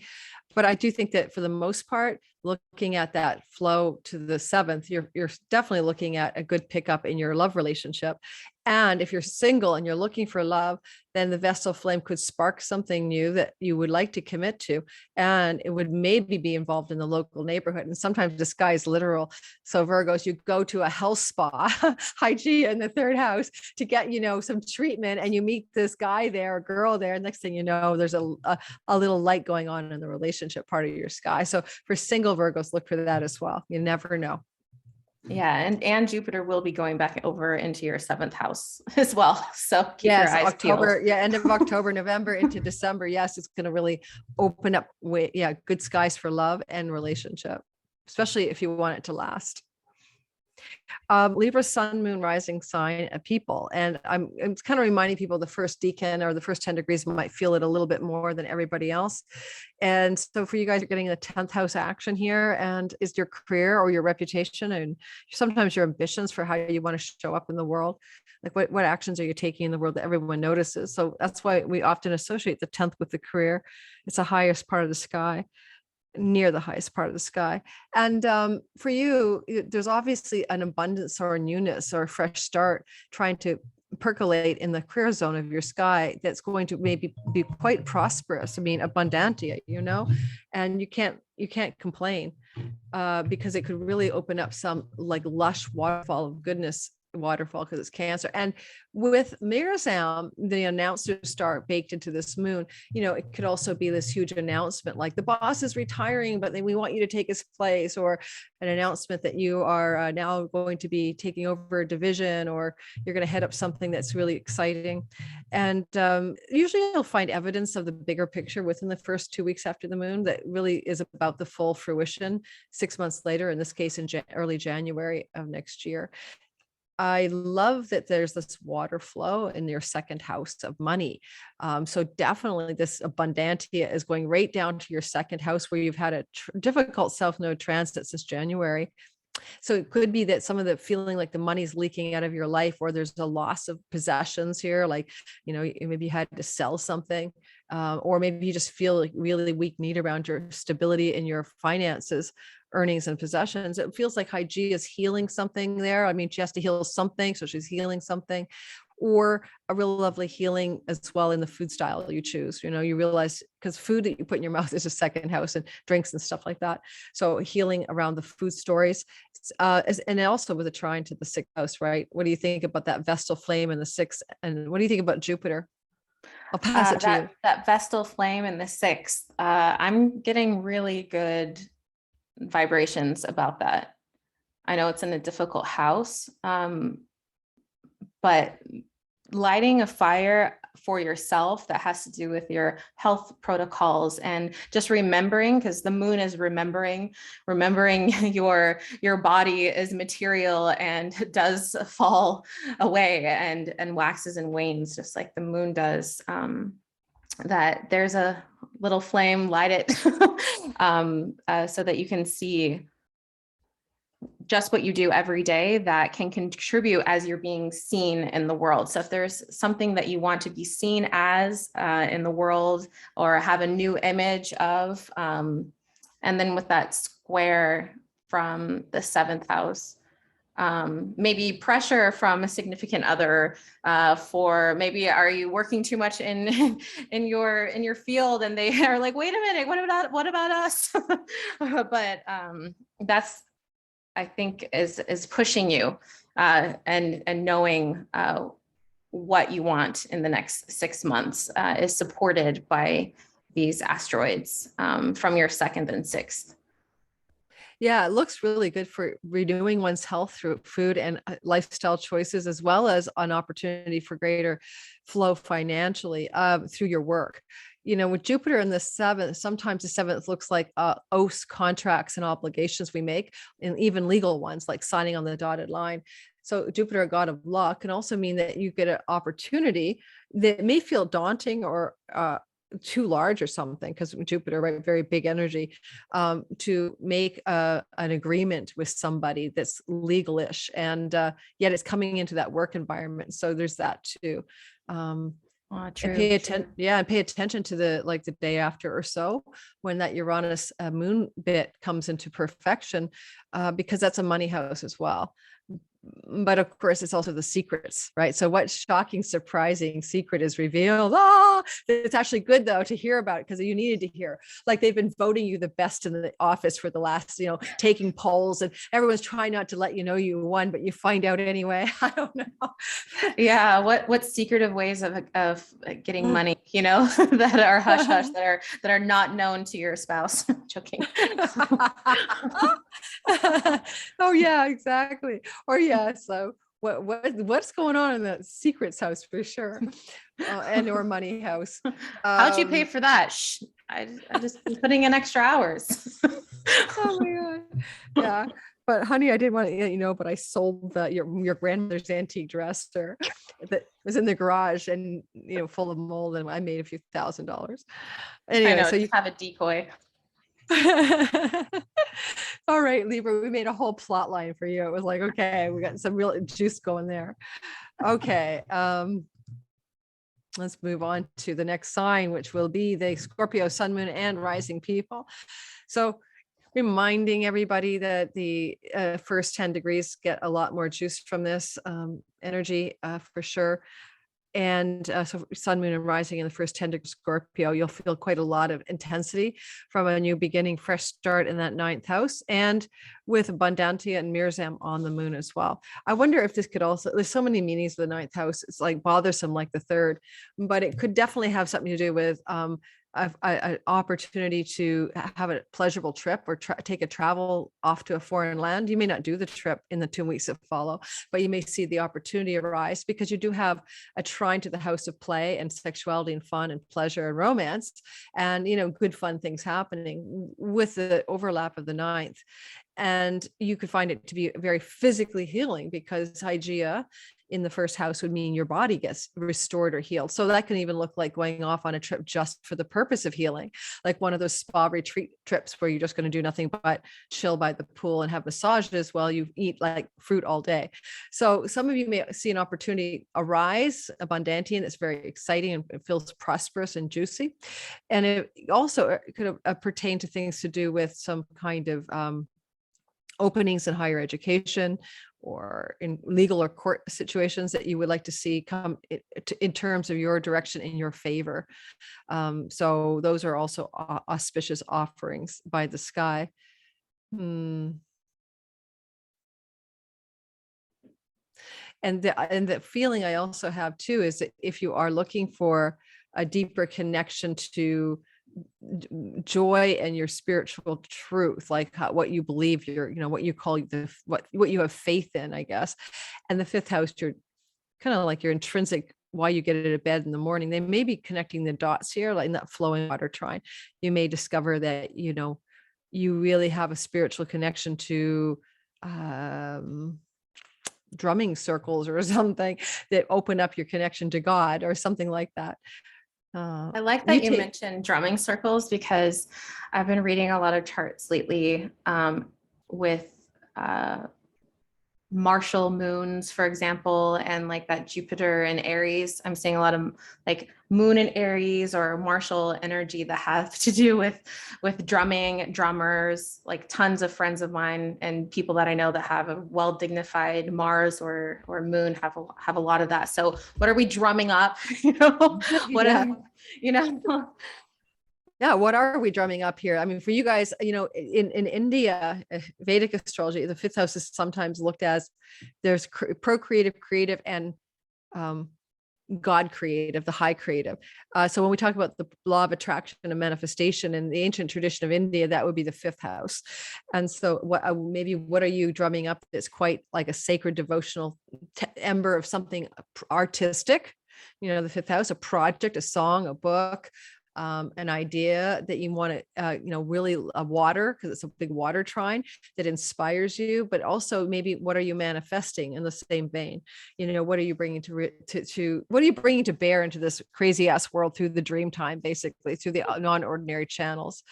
Speaker 1: But I do think that for the most part, looking at that flow to the 7th, you're definitely looking at a good pickup in your love relationship. And if you're single and you're looking for love, then the Vestal flame could spark something new that you would like to commit to. And it would maybe be involved in the local neighborhood. And sometimes the sky is literal. So Virgos, you go to a health spa, Hygeia in the 3rd house to get, some treatment, and you meet this guy there, or girl there. Next thing you know, there's a little light going on in the relationship part of your sky. So for single Virgos, look for that as well. You never know.
Speaker 2: Yeah, and Jupiter will be going back over into your 7th house as well. So keep your eyes
Speaker 1: October,
Speaker 2: peeled.
Speaker 1: yeah, end of October, November into December. Yes, it's going to really open up good skies for love and relationship, especially if you want it to last. Libra sun, moon, rising sign of people. And I'm kind of reminding people the first decan or the first 10 degrees might feel it a little bit more than everybody else. And so for you guys, you're getting the 10th house action here, and is your career or your reputation and sometimes your ambitions for how you want to show up in the world. Like what actions are you taking in the world that everyone notices? So that's why we often associate the 10th with the career. It's the highest part of the sky, near the highest part of the sky. And for you, there's obviously an abundance or a newness or a fresh start trying to percolate in the career zone of your sky that's going to maybe be quite prosperous. I mean, Abundantia, and you can't complain because it could really open up some like lush waterfall of goodness, because it's Cancer. And with Mirzam, the announcer star baked into this moon, it could also be this huge announcement like the boss is retiring, but then we want you to take his place, or an announcement that you are now going to be taking over a division, or you're going to head up something that's really exciting. And usually you'll find evidence of the bigger picture within the first 2 weeks after the moon that really is about the full fruition 6 months later, in this case in early January of next year. I love that there's this water flow in your 2nd house of money. So definitely this Abundantia is going right down to your 2nd house, where you've had a difficult South Node transit since January. So it could be that some of the feeling like the money's leaking out of your life, or there's a loss of possessions here. Like, maybe you had to sell something, or maybe you just feel like really weak need around your stability in your finances, earnings and possessions. It feels like Hygeia is healing something there. I mean, she has to heal something, so she's healing something, or a real lovely healing as well in the food style you choose. You realize, because food that you put in your mouth is a 2nd house, and drinks and stuff like that. So healing around the food stories, and also with a trine to the 6th house, right? What do you think about that Vestal flame in the 6th? And what do you think about Jupiter? I'll pass it to you.
Speaker 2: That Vestal flame in the 6th, I'm getting really good vibrations about that. I know it's in a difficult house, but lighting a fire for yourself that has to do with your health protocols, and just remembering, because the moon is remembering your body is material and does fall away and waxes and wanes, just like the moon does. That there's a little flame, light it, so that you can see just what you do every day that can contribute as you're being seen in the world. So if there's something that you want to be seen as in the world, or have a new image of, and then with that square from the 7th house, maybe pressure from a significant other, for maybe, are you working too much in your field, and they are like, wait a minute, what about us? But that's, I think, is pushing you, and knowing what you want in the next 6 months is supported by these asteroids from your 2nd and 6th.
Speaker 1: Yeah, it looks really good for renewing one's health through food and lifestyle choices, as well as an opportunity for greater flow financially through your work. With Jupiter in the 7th, sometimes the 7th looks like oaths, contracts, and obligations we make, and even legal ones like signing on the dotted line. So Jupiter, a god of luck, can also mean that you get an opportunity that may feel daunting or too large or something, because Jupiter, right, very big energy, to make an agreement with somebody that's legalish, and yet it's coming into that work environment. So there's that too.
Speaker 2: True,
Speaker 1: and pay attention, and pay attention to the day after or so, when that Uranus moon bit comes into perfection, because that's a money house as well. But of course, it's also the secrets, right? So what shocking, surprising secret is revealed? It's actually good though to hear about it, because you needed to hear. Like, they've been voting you the best in the office for the last, taking polls, and everyone's trying not to let you know you won, but you find out anyway. I don't know.
Speaker 2: Yeah, what secretive ways of getting money, that are hush hush, that are not known to your spouse. Joking.
Speaker 1: Oh yeah, exactly. Or yeah, so what's going on in the secrets house for sure, and or money house.
Speaker 2: How'd you pay for that? Shh, I just been putting in extra hours.
Speaker 1: Oh my god, yeah. But honey, I didn't want to let you know, but I sold your grandmother's antique dresser that was in the garage, and full of mold, and I made a few $1,000s. Anyway,
Speaker 2: I know,
Speaker 1: so you
Speaker 2: have a decoy.
Speaker 1: All right, Libra, we made a whole plot line for you. It was like, okay, we got some real juice going there. Okay. Let's move on to the next sign, which will be the Scorpio sun, moon, and rising people. So reminding everybody that the first 10 degrees get a lot more juice from this energy, for sure. And so sun, moon, and rising in the first 10 degrees Scorpio, you'll feel quite a lot of intensity from a new beginning, fresh start in that 9th house, and with Abundantia and Mirzam on the moon as well. I wonder if this could also, there's so many meanings of the 9th house. It's like bothersome, like the 3rd, but it could definitely have something to do with an opportunity to have a pleasurable trip, or take a travel off to a foreign land. You may not do the trip in the 2 weeks that follow, but you may see the opportunity arise, because you do have a trine to the house of play and sexuality and fun and pleasure and romance, and good fun things happening with the overlap of the 9th. And you could find it to be very physically healing, because Hygeia in the first house would mean your body gets restored or healed. So that can even look like going off on a trip just for the purpose of healing, like one of those spa retreat trips where you're just going to do nothing but chill by the pool and have massages while you eat like fruit all day. So some of you may see an opportunity arise, Abundantian, that's very exciting and it feels prosperous and juicy. And it also could pertain to things to do with some kind of openings in higher education, or in legal or court situations that you would like to see come in terms of your direction in your favor. So those are also auspicious offerings by the sky. And the feeling I also have too is that if you are looking for a deeper connection to joy and your spiritual truth, like what you believe, what you call what you have faith in, I guess. And the 5th house, you're kind of like your intrinsic why you get out of bed in the morning. They may be connecting the dots here, like in that flowing water trine. You may discover that, you really have a spiritual connection to drumming circles or something that open up your connection to God or something like that.
Speaker 2: I like that you mentioned drumming circles, because I've been reading a lot of charts lately with martial moons, for example, and like that Jupiter and Aries. I'm seeing a lot of like moon and Aries or martial energy that have to do with drumming, drummers. Like tons of friends of mine and people that I know that have a well dignified Mars or moon have a lot of that. So what are we drumming up? What
Speaker 1: Yeah. Yeah, what are we drumming up here? I mean, for you guys, in India, Vedic astrology, the fifth house is sometimes looked as there's procreative, creative, and God creative, the high creative. So when we talk about the law of attraction and manifestation in the ancient tradition of India, that would be the fifth house. And so what are you drumming up that's quite like a sacred devotional ember of something artistic? The fifth house, a project, a song, a book, an idea that you want to, really water, because it's a big water trine that inspires you, but also maybe what are you manifesting in the same vein? What are you bringing what are you bringing to bear into this crazy ass world through the dream time, basically through the non-ordinary channels?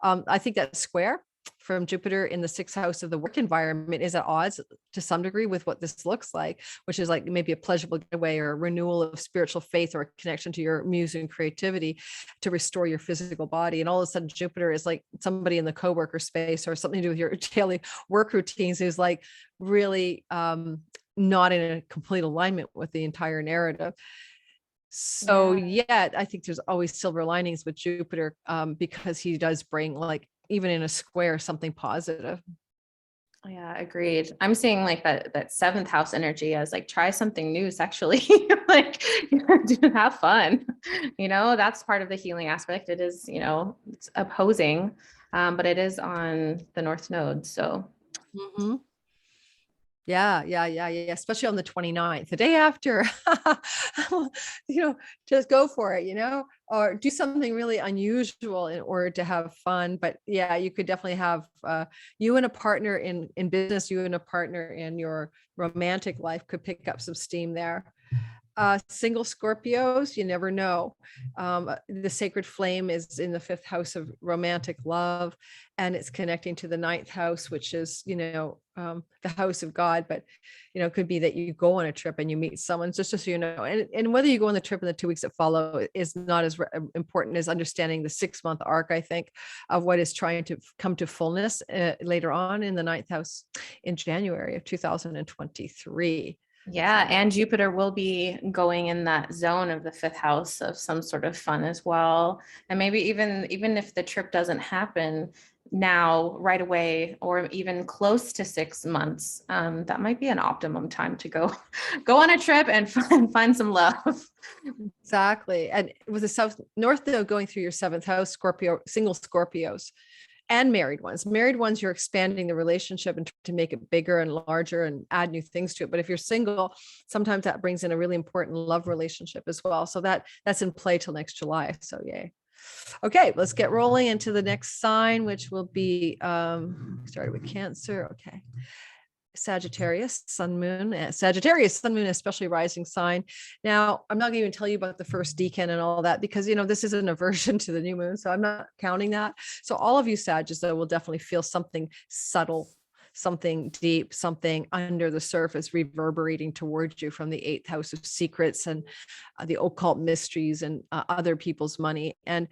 Speaker 1: I think that square from Jupiter in the sixth house of the work environment is at odds to some degree with what this looks like, which is like maybe a pleasurable getaway or a renewal of spiritual faith or a connection to your muse and creativity to restore your physical body. And all of a sudden Jupiter is like somebody in the coworker space or something to do with your daily work routines who's like really not in a complete alignment with the entire narrative. So yeah, I think there's always silver linings with Jupiter because he does bring, like, even in a square, something positive.
Speaker 2: Yeah, agreed. I'm seeing like that seventh house energy as like, try something new sexually, like have fun. That's part of the healing aspect. It is, it's opposing, but it is on the North Node. So
Speaker 1: Mm-hmm. Yeah. Especially on the 29th, the day after, just go for it, or do something really unusual in order to have fun. But yeah, you could definitely have you and a partner in business, you and a partner in your romantic life could pick up some steam there. Single Scorpios, you never know. The sacred flame is in the fifth house of romantic love, and it's connecting to the ninth house, which is, the house of God. But, it could be that you go on a trip and you meet someone, just so you know. And whether you go on the trip in the 2 weeks that follow is not as important as understanding the 6-month arc, I think, of what is trying to come to fullness later on in the ninth house in January of 2023.
Speaker 2: Yeah, and Jupiter will be going in that zone of the fifth house of some sort of fun as well. And maybe even if the trip doesn't happen now right away, or even close to 6 months, that might be an optimum time to go on a trip and find some love.
Speaker 1: Exactly. And with the north node going through your seventh house, Scorpio, single Scorpios and married ones, you're expanding the relationship and to make it bigger and larger and add new things to it. But if you're single, sometimes that brings in a really important love relationship as well. So that's in play till next July. So yay. Okay, let's get rolling into the next sign, which will be started with Cancer. Okay. Sagittarius, sun, moon, especially rising sign. Now, I'm not going to even tell you about the first decan and all that, because, this is an aversion to the new moon. So I'm not counting that. So all of you Sagittarius, though, will definitely feel something subtle, something deep, something under the surface reverberating towards you from the 8th house of secrets and the occult mysteries and other people's money. And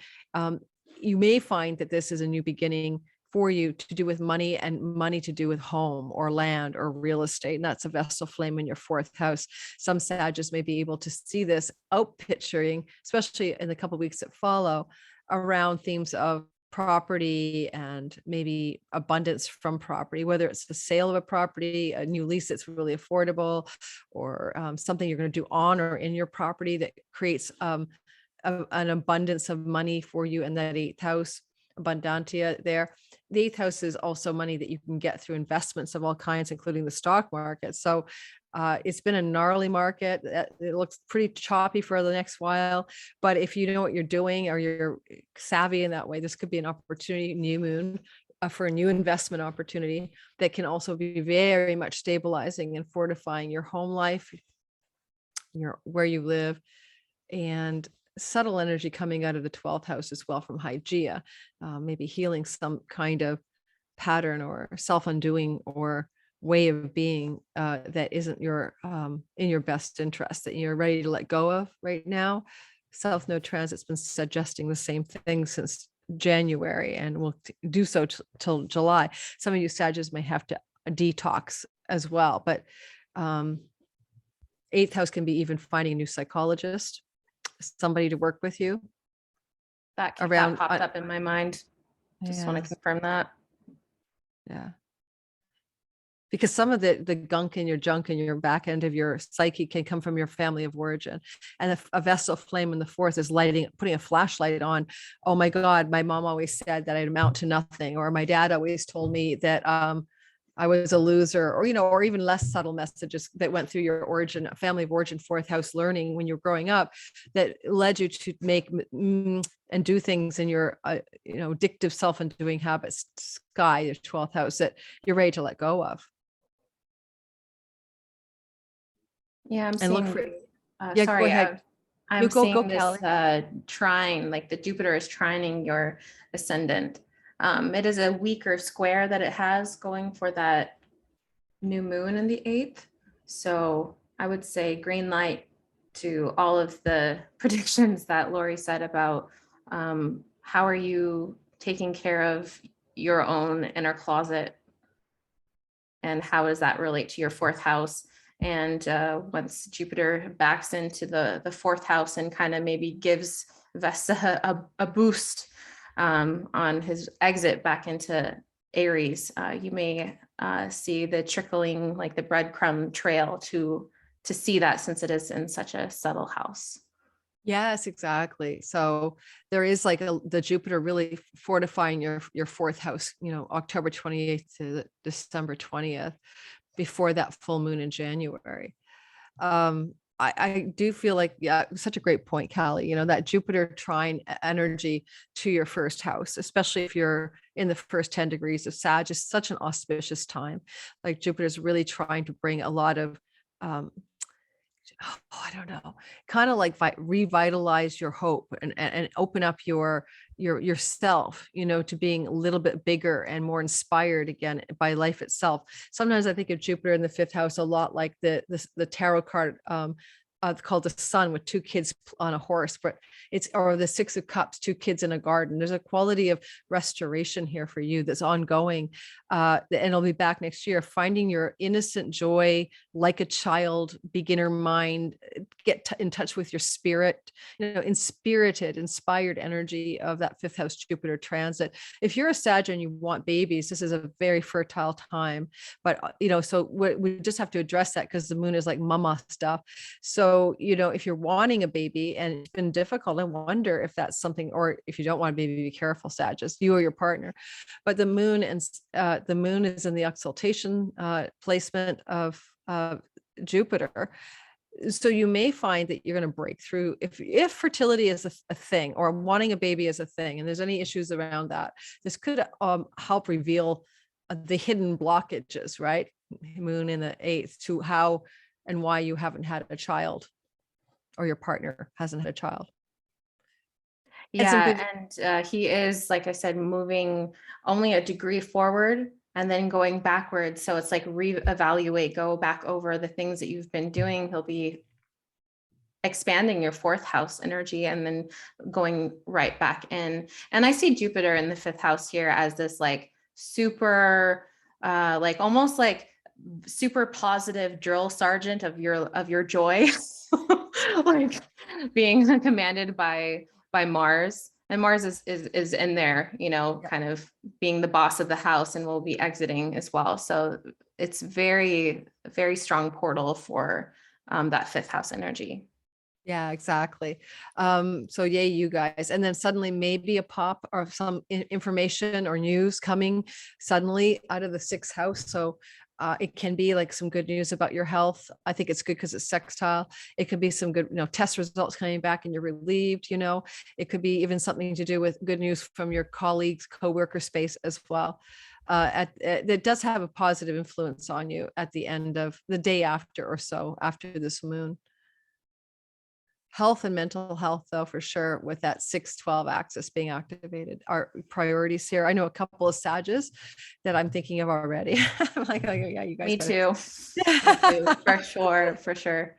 Speaker 1: you may find that this is a new beginning for you to do with money, and money to do with home or land or real estate. And that's a Vestal flame in your 4th house. Some Sagittarius may be able to see this out picturing, especially in the couple of weeks that follow, around themes of property and maybe abundance from property, whether it's the sale of a property, a new lease that's really affordable, or something you're going to do on or in your property that creates an abundance of money for you in that 8th house. Abundantia there. The eighth house is also money that you can get through investments of all kinds, including the stock market. So it's been a gnarly market. It looks pretty choppy for the next while. But if you know what you're doing or you're savvy in that way, this could be an opportunity, new moon, for a new investment opportunity that can also be very much stabilizing and fortifying your home life, where you live, and subtle energy coming out of the 12th house as well from Hygeia, maybe healing some kind of pattern or self-undoing or way of being that isn't in your best interest, that you're ready to let go of right now. South Node transit's been suggesting the same thing since January and will do so till July. Some of you Sagittarius may have to detox as well, but eighth house can be even finding a new psychologist, somebody to work with you.
Speaker 2: That popped up in my mind. Just want to confirm that.
Speaker 1: Yeah. Because some of the gunk in your junk and your back end of your psyche can come from your family of origin. And a Vestal flame in the fourth is putting a flashlight on. Oh my God, my mom always said that I'd amount to nothing. Or my dad always told me that I was a loser, or, or even less subtle messages that went through your origin, family of origin, fourth house learning when you're growing up that led you to make and do things in your, addictive self-undoing habits, sky, your 12th house, that you're ready to let go of.
Speaker 2: Yeah, I'm
Speaker 1: And look
Speaker 2: seeing,
Speaker 1: for, yeah,
Speaker 2: sorry,
Speaker 1: go ahead.
Speaker 2: I'm seeing this
Speaker 1: Callie.
Speaker 2: trine, like the Jupiter is trining your ascendant. It is a weaker square that it has going for that new moon in the 8th. So I would say green light to all of the predictions that Lori said about how are you taking care of your own inner closet, and how does that relate to your 4th house? And once Jupiter backs into the 4th house and kind of maybe gives Vesta a boost on his exit back into Aries, you may see the trickling, like the breadcrumb trail to see that, since it is in such a subtle house.
Speaker 1: Yes, exactly. So there is like the Jupiter really fortifying your 4th house, October 28th to December 20th, before that full moon in January. I do feel like, yeah, such a great point, Callie, that Jupiter trine energy to your 1st house, especially if you're in the first 10 degrees of Sag, is such an auspicious time. Like Jupiter is really trying to bring a lot of, I don't know, kind of like revitalize your hope and open up yourself, to being a little bit bigger and more inspired again by life itself. Sometimes I think of Jupiter in the 5th house a lot like the tarot card called the Sun with 2 kids on a horse, but or the 6 of Cups, 2 kids in a garden. There's a quality of restoration here for you that's ongoing, and it'll be back next year. Finding your innocent joy, like a child, beginner mind, get in touch with your spirit, inspired energy of that 5th house Jupiter transit. If you're a Sag and you want babies, this is a very fertile time. But so we just have to address that, because the moon is like mama stuff. So if you're wanting a baby and it's been difficult, I wonder if that's something, or if you don't want a baby, be careful, Sagittarius, you or your partner. But the moon is in the exaltation placement of Jupiter. So you may find that you're going to break through if fertility is a thing, or wanting a baby is a thing, and there's any issues around that. This could help reveal the hidden blockages, right? Moon in the 8th, to how and why you haven't had a child, or your partner hasn't had a child.
Speaker 2: Yeah, and he is, like I said, moving only a degree forward and then going backwards. So it's like reevaluate, go back over the things that you've been doing. He'll be expanding your 4th house energy and then going right back in. And I see Jupiter in the 5th house here as this like super, like almost like super positive drill sergeant of your joy, like being commanded by Mars. And Mars is in there, kind of being the boss of the house, and will be exiting as well. So it's very, very strong portal for that 5th house energy.
Speaker 1: Yeah, exactly. So yay, you guys. And then suddenly maybe a pop of some information or news coming suddenly out of the sixth house. So it can be like some good news about your health. I think it's good because it's sextile. It could be some good, test results coming back and you're relieved. It could be even something to do with good news from your colleagues, coworker space as well. It does have a positive influence on you at the end of the day after or so after this moon. Health and mental health, though, for sure, with that 6-12 axis being activated, are priorities here. I know a couple of Sages that I'm thinking of already. I'm like, oh, yeah, you guys.
Speaker 2: Me
Speaker 1: better.
Speaker 2: too. Me too. For sure. For sure.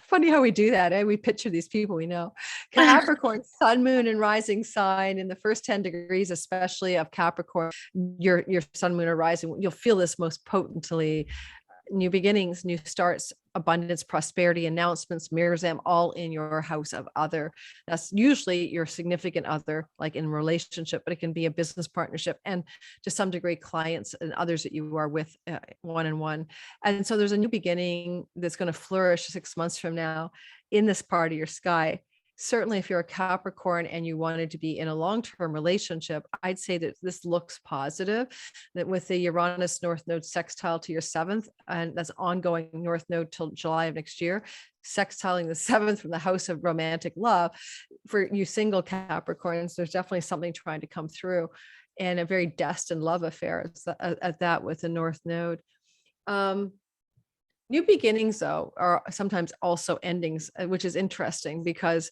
Speaker 1: Funny how we do that, eh? We picture these people we know. Capricorn, sun, moon, and rising sign in the first 10 degrees, especially of Capricorn, your sun, moon, or rising, you'll feel this most potently. New beginnings, new starts, abundance, prosperity, announcements, Mirzam, all in your house of other. That's usually your significant other, like in relationship, but it can be a business partnership and to some degree clients and others that you are with one-on-one. And so there's a new beginning that's going to flourish 6 months from now in this part of your sky. Certainly if you're a Capricorn and you wanted to be in a long-term relationship, I'd say that this looks positive, that with the Uranus North Node sextile to your seventh, and that's ongoing North Node till July of next year, sextiling the seventh from the house of romantic love. For you single Capricorns, there's definitely something trying to come through, and a very destined love affair at that with the North Node. New beginnings, though, are sometimes also endings, which is interesting because,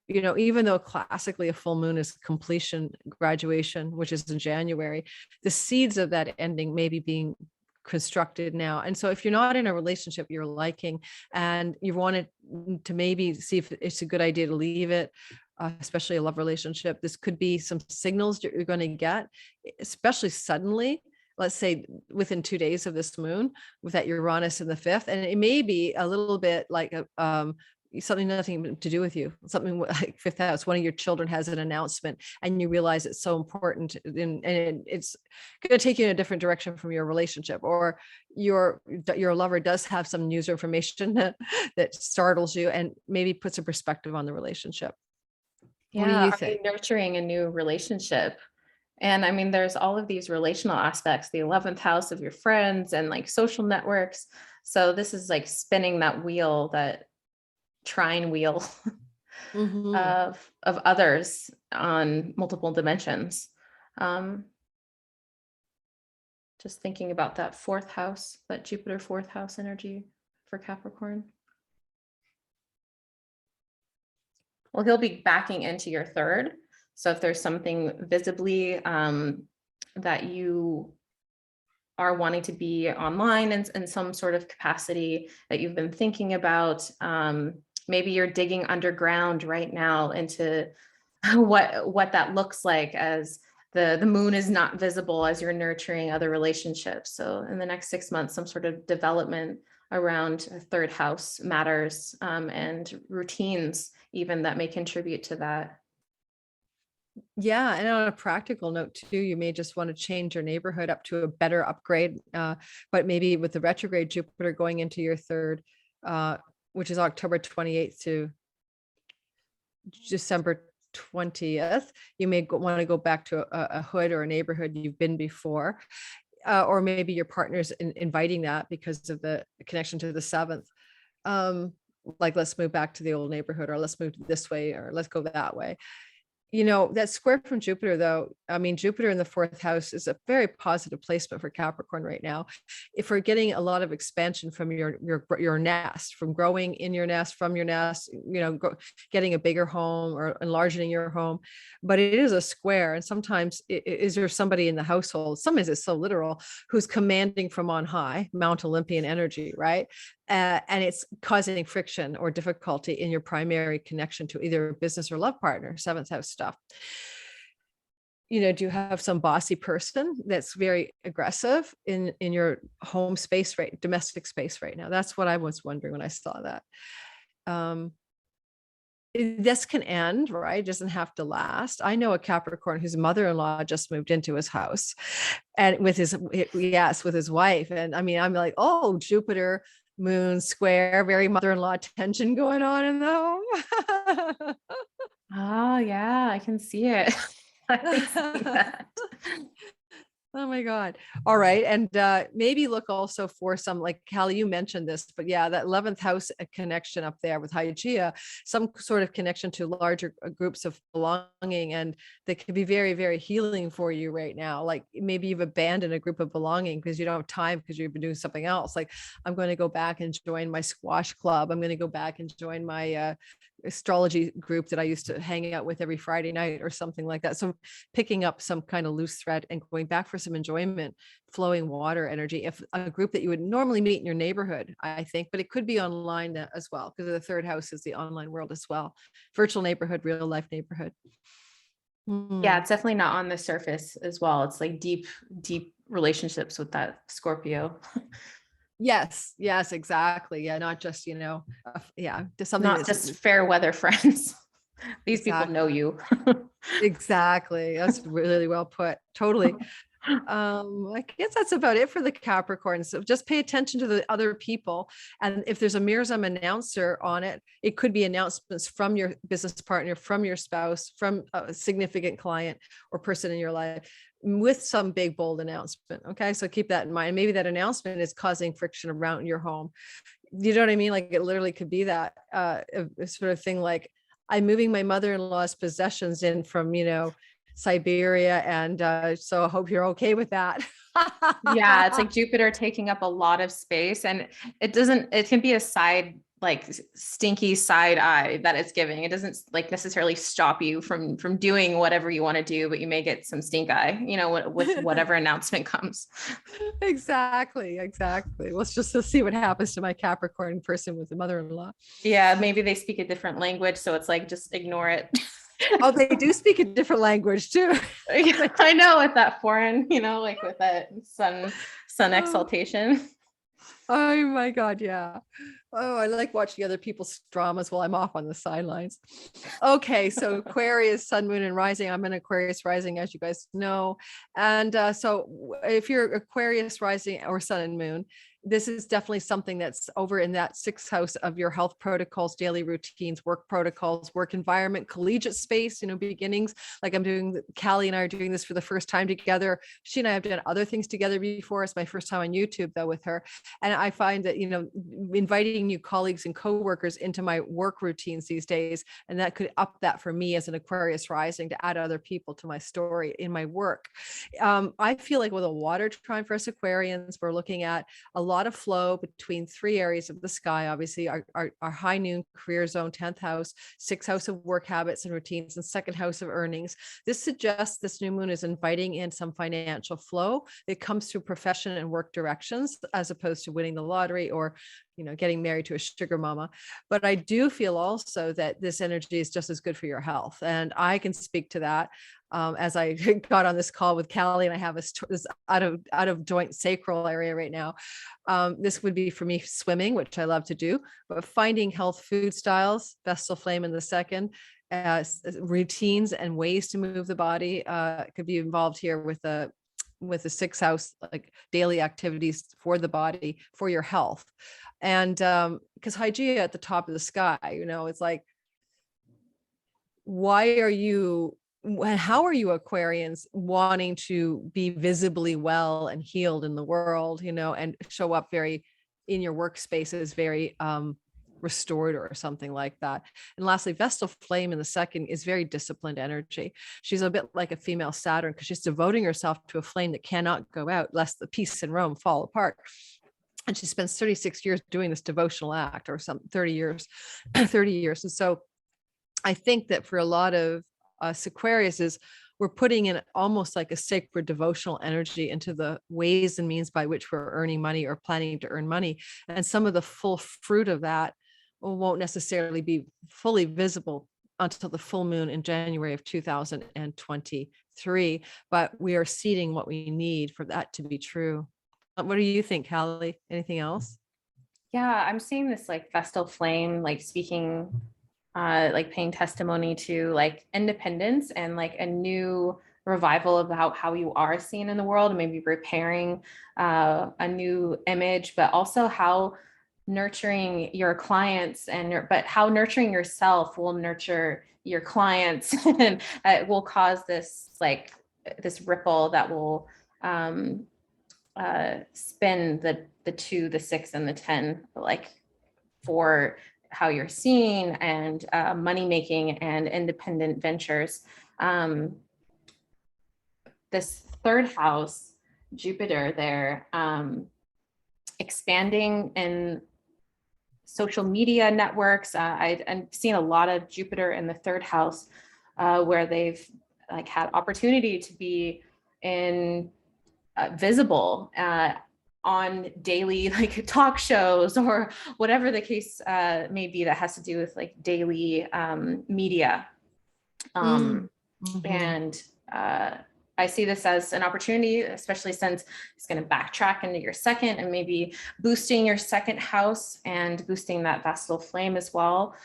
Speaker 1: even though classically a full moon is completion, graduation, which is in January, the seeds of that ending may be being constructed now. And so if you're not in a relationship you're liking and you wanted to maybe see if it's a good idea to leave it, especially a love relationship, this could be some signals that you're going to get, especially suddenly. Let's say within 2 days of this moon with that Uranus in the fifth. And it may be a little bit like something nothing to do with you, something like fifth house, one of your children has an announcement and you realize it's so important and it's going to take you in a different direction from your relationship, or your lover does have some news or information that startles you and maybe puts a perspective on the relationship.
Speaker 2: Yeah.
Speaker 1: What do you
Speaker 2: Are
Speaker 1: think?
Speaker 2: you nurturing a new relationship? And I mean, there's all of these relational aspects, the 11th house of your friends and like social networks. So this is like spinning that wheel, that trine wheel
Speaker 1: Mm-hmm.
Speaker 2: of others on multiple dimensions. Just thinking about that fourth house, that Jupiter fourth house energy for Capricorn. Well, he'll be backing into your third. So if there's something visibly that you are wanting to be online in some sort of capacity that you've been thinking about, maybe you're digging underground right now into what that looks like as the moon is not visible as you're nurturing other relationships. So in the next 6 months, some sort of development around a third house matters, and routines even that may contribute to that.
Speaker 1: Yeah, and on a practical note too, you may just want to change your neighborhood up to a better upgrade, but maybe with the retrograde Jupiter going into your third, which is October 28th to December 20th, you may want to go back to a hood or a neighborhood you've been before, or maybe your partner's inviting that because of the connection to the seventh. Like, let's move back to the old neighborhood, or let's move this way, or let's go that way. That square from Jupiter, though, I mean, Jupiter in the fourth house is a very positive placement for Capricorn right now. If we're getting a lot of expansion from your nest, from growing in your nest, from your nest, getting a bigger home or enlarging your home, but it is a square. And sometimes is there somebody in the household, sometimes it's so literal, who's commanding from on high, Mount Olympian energy, right? And it's causing friction or difficulty in your primary connection to either a business or love partner, seventh house stuff. Do you have some bossy person that's very aggressive in your home space, right? Domestic space right now? That's what I was wondering when I saw that. This can end, right? It doesn't have to last. I know a Capricorn whose mother-in-law just moved into his house and with his wife. And I mean, I'm like, oh, Jupiter, moon square, very mother-in-law tension going on in the
Speaker 2: Oh yeah, I can see it. I can see
Speaker 1: home.
Speaker 2: that.
Speaker 1: Oh my God. All right. And maybe look also for some, like Callie, you mentioned this, but yeah, that 11th house connection up there with Hygeia, some sort of connection to larger groups of belonging. And they can be very, very healing for you right now. Like maybe you've abandoned a group of belonging because you don't have time because you've been doing something else. Like I'm going to go back and join my squash club. I'm going to go back and join my astrology group that I used to hang out with every Friday night or something like that. So picking up some kind of loose thread and going back for some enjoyment, flowing water energy. If a group that you would normally meet in your neighborhood, I think, but it could be online as well, because the third house is the online world as well. Virtual neighborhood, real life neighborhood.
Speaker 2: Yeah, it's definitely not on the surface as well. It's like deep, deep relationships with that Scorpio.
Speaker 1: Yes, yes, exactly. Yeah, not just, yeah, just something
Speaker 2: Not
Speaker 1: that's
Speaker 2: just fair weather friends. These people
Speaker 1: exactly,
Speaker 2: know you.
Speaker 1: exactly. That's really well put. Totally. I guess that's about it for the Capricorn. So just pay attention to the other people. And if there's a Mirzam announcer on it, it could be announcements from your business partner, from your spouse, from a significant client or person in your life with some big, bold announcement. Okay. So keep that in mind. Maybe that announcement is causing friction around your home. You know what I mean? Like it literally could be that a sort of thing like, I'm moving my mother-in-law's possessions in from, Siberia. And so I hope you're okay with that.
Speaker 2: Yeah, it's like Jupiter taking up a lot of space, and it can be a side, like stinky side eye that it's giving. It doesn't like necessarily stop you from doing whatever you want to do, but you may get some stink eye, with whatever announcement comes.
Speaker 1: Exactly. Exactly. Let's see what happens to my Capricorn person with the mother-in-law.
Speaker 2: Yeah, maybe they speak a different language, so it's like just ignore it.
Speaker 1: Oh, they do speak a different language too.
Speaker 2: I know, with that foreign, like with that sun
Speaker 1: Oh.
Speaker 2: exaltation.
Speaker 1: Oh my God, yeah. Oh, I like watching other people's dramas while I'm off on the sidelines. Okay, so Aquarius, Sun, Moon, and Rising. I'm an Aquarius rising, as you guys know. And so if you're Aquarius rising or Sun and Moon, this is definitely something that's over in that sixth house of your health protocols, daily routines, work protocols, work environment, collegiate space, beginnings. Like Callie and I are doing this for the first time together. She and I have done other things together before. It's my first time on YouTube though with her. And I find that, inviting new colleagues and coworkers into my work routines these days, and that could up that for me as an Aquarius rising to add other people to my story in my work. I feel like with a water trine for us Aquarians, we're looking at a lot of flow between three areas of the sky. Obviously, our high noon career zone, 10th house, sixth house of work habits and routines, and second house of earnings. This suggests this new moon is inviting in some financial flow that comes through profession and work directions, as opposed to winning the lottery or getting married to a sugar mama. But I do feel also that this energy is just as good for your health. And I can speak to that. As I got on this call with Callie, and I have this out of joint sacral area right now. This would be for me swimming, which I love to do, but finding health food styles, Vestal Flame in the second, routines and ways to move the body could be involved here with the sixth house, like daily activities for the body, for your health. And because Hygeia at the top of the sky, it's like, how are you Aquarians wanting to be visibly well and healed in the world, and show up very in your workspaces, very restored or something like that. And lastly, Vestal Flame in the second is very disciplined energy. She's a bit like a female Saturn because she's devoting herself to a flame that cannot go out lest the peace in Rome fall apart. And she spends 36 years doing this devotional act, or 30 years. And so I think that for a lot of Aquarius, we're putting in almost like a sacred devotional energy into the ways and means by which we're earning money or planning to earn money. And some of the full fruit of that won't necessarily be fully visible until the full moon in January of 2023. But we are seeding what we need for that to be true. What do you think, Callie? Anything else?
Speaker 2: Yeah, I'm seeing this like Vestal Flame, like speaking, like paying testimony to like independence and like a new revival about how you are seen in the world, and maybe repairing a new image, but also how nurturing your clients but how nurturing yourself will nurture your clients and it will cause this like this ripple that will spin the 2, the 6, and the 10, like for how you're seen and money making and independent ventures. This third house, Jupiter there, expanding in social media networks. I've seen a lot of Jupiter in the third house where they've like had opportunity to be in visible on daily like talk shows or whatever the case may be that has to do with like daily media. And I see this as an opportunity, especially since it's going to backtrack into your second and maybe boosting your second house and boosting that vestal flame as well,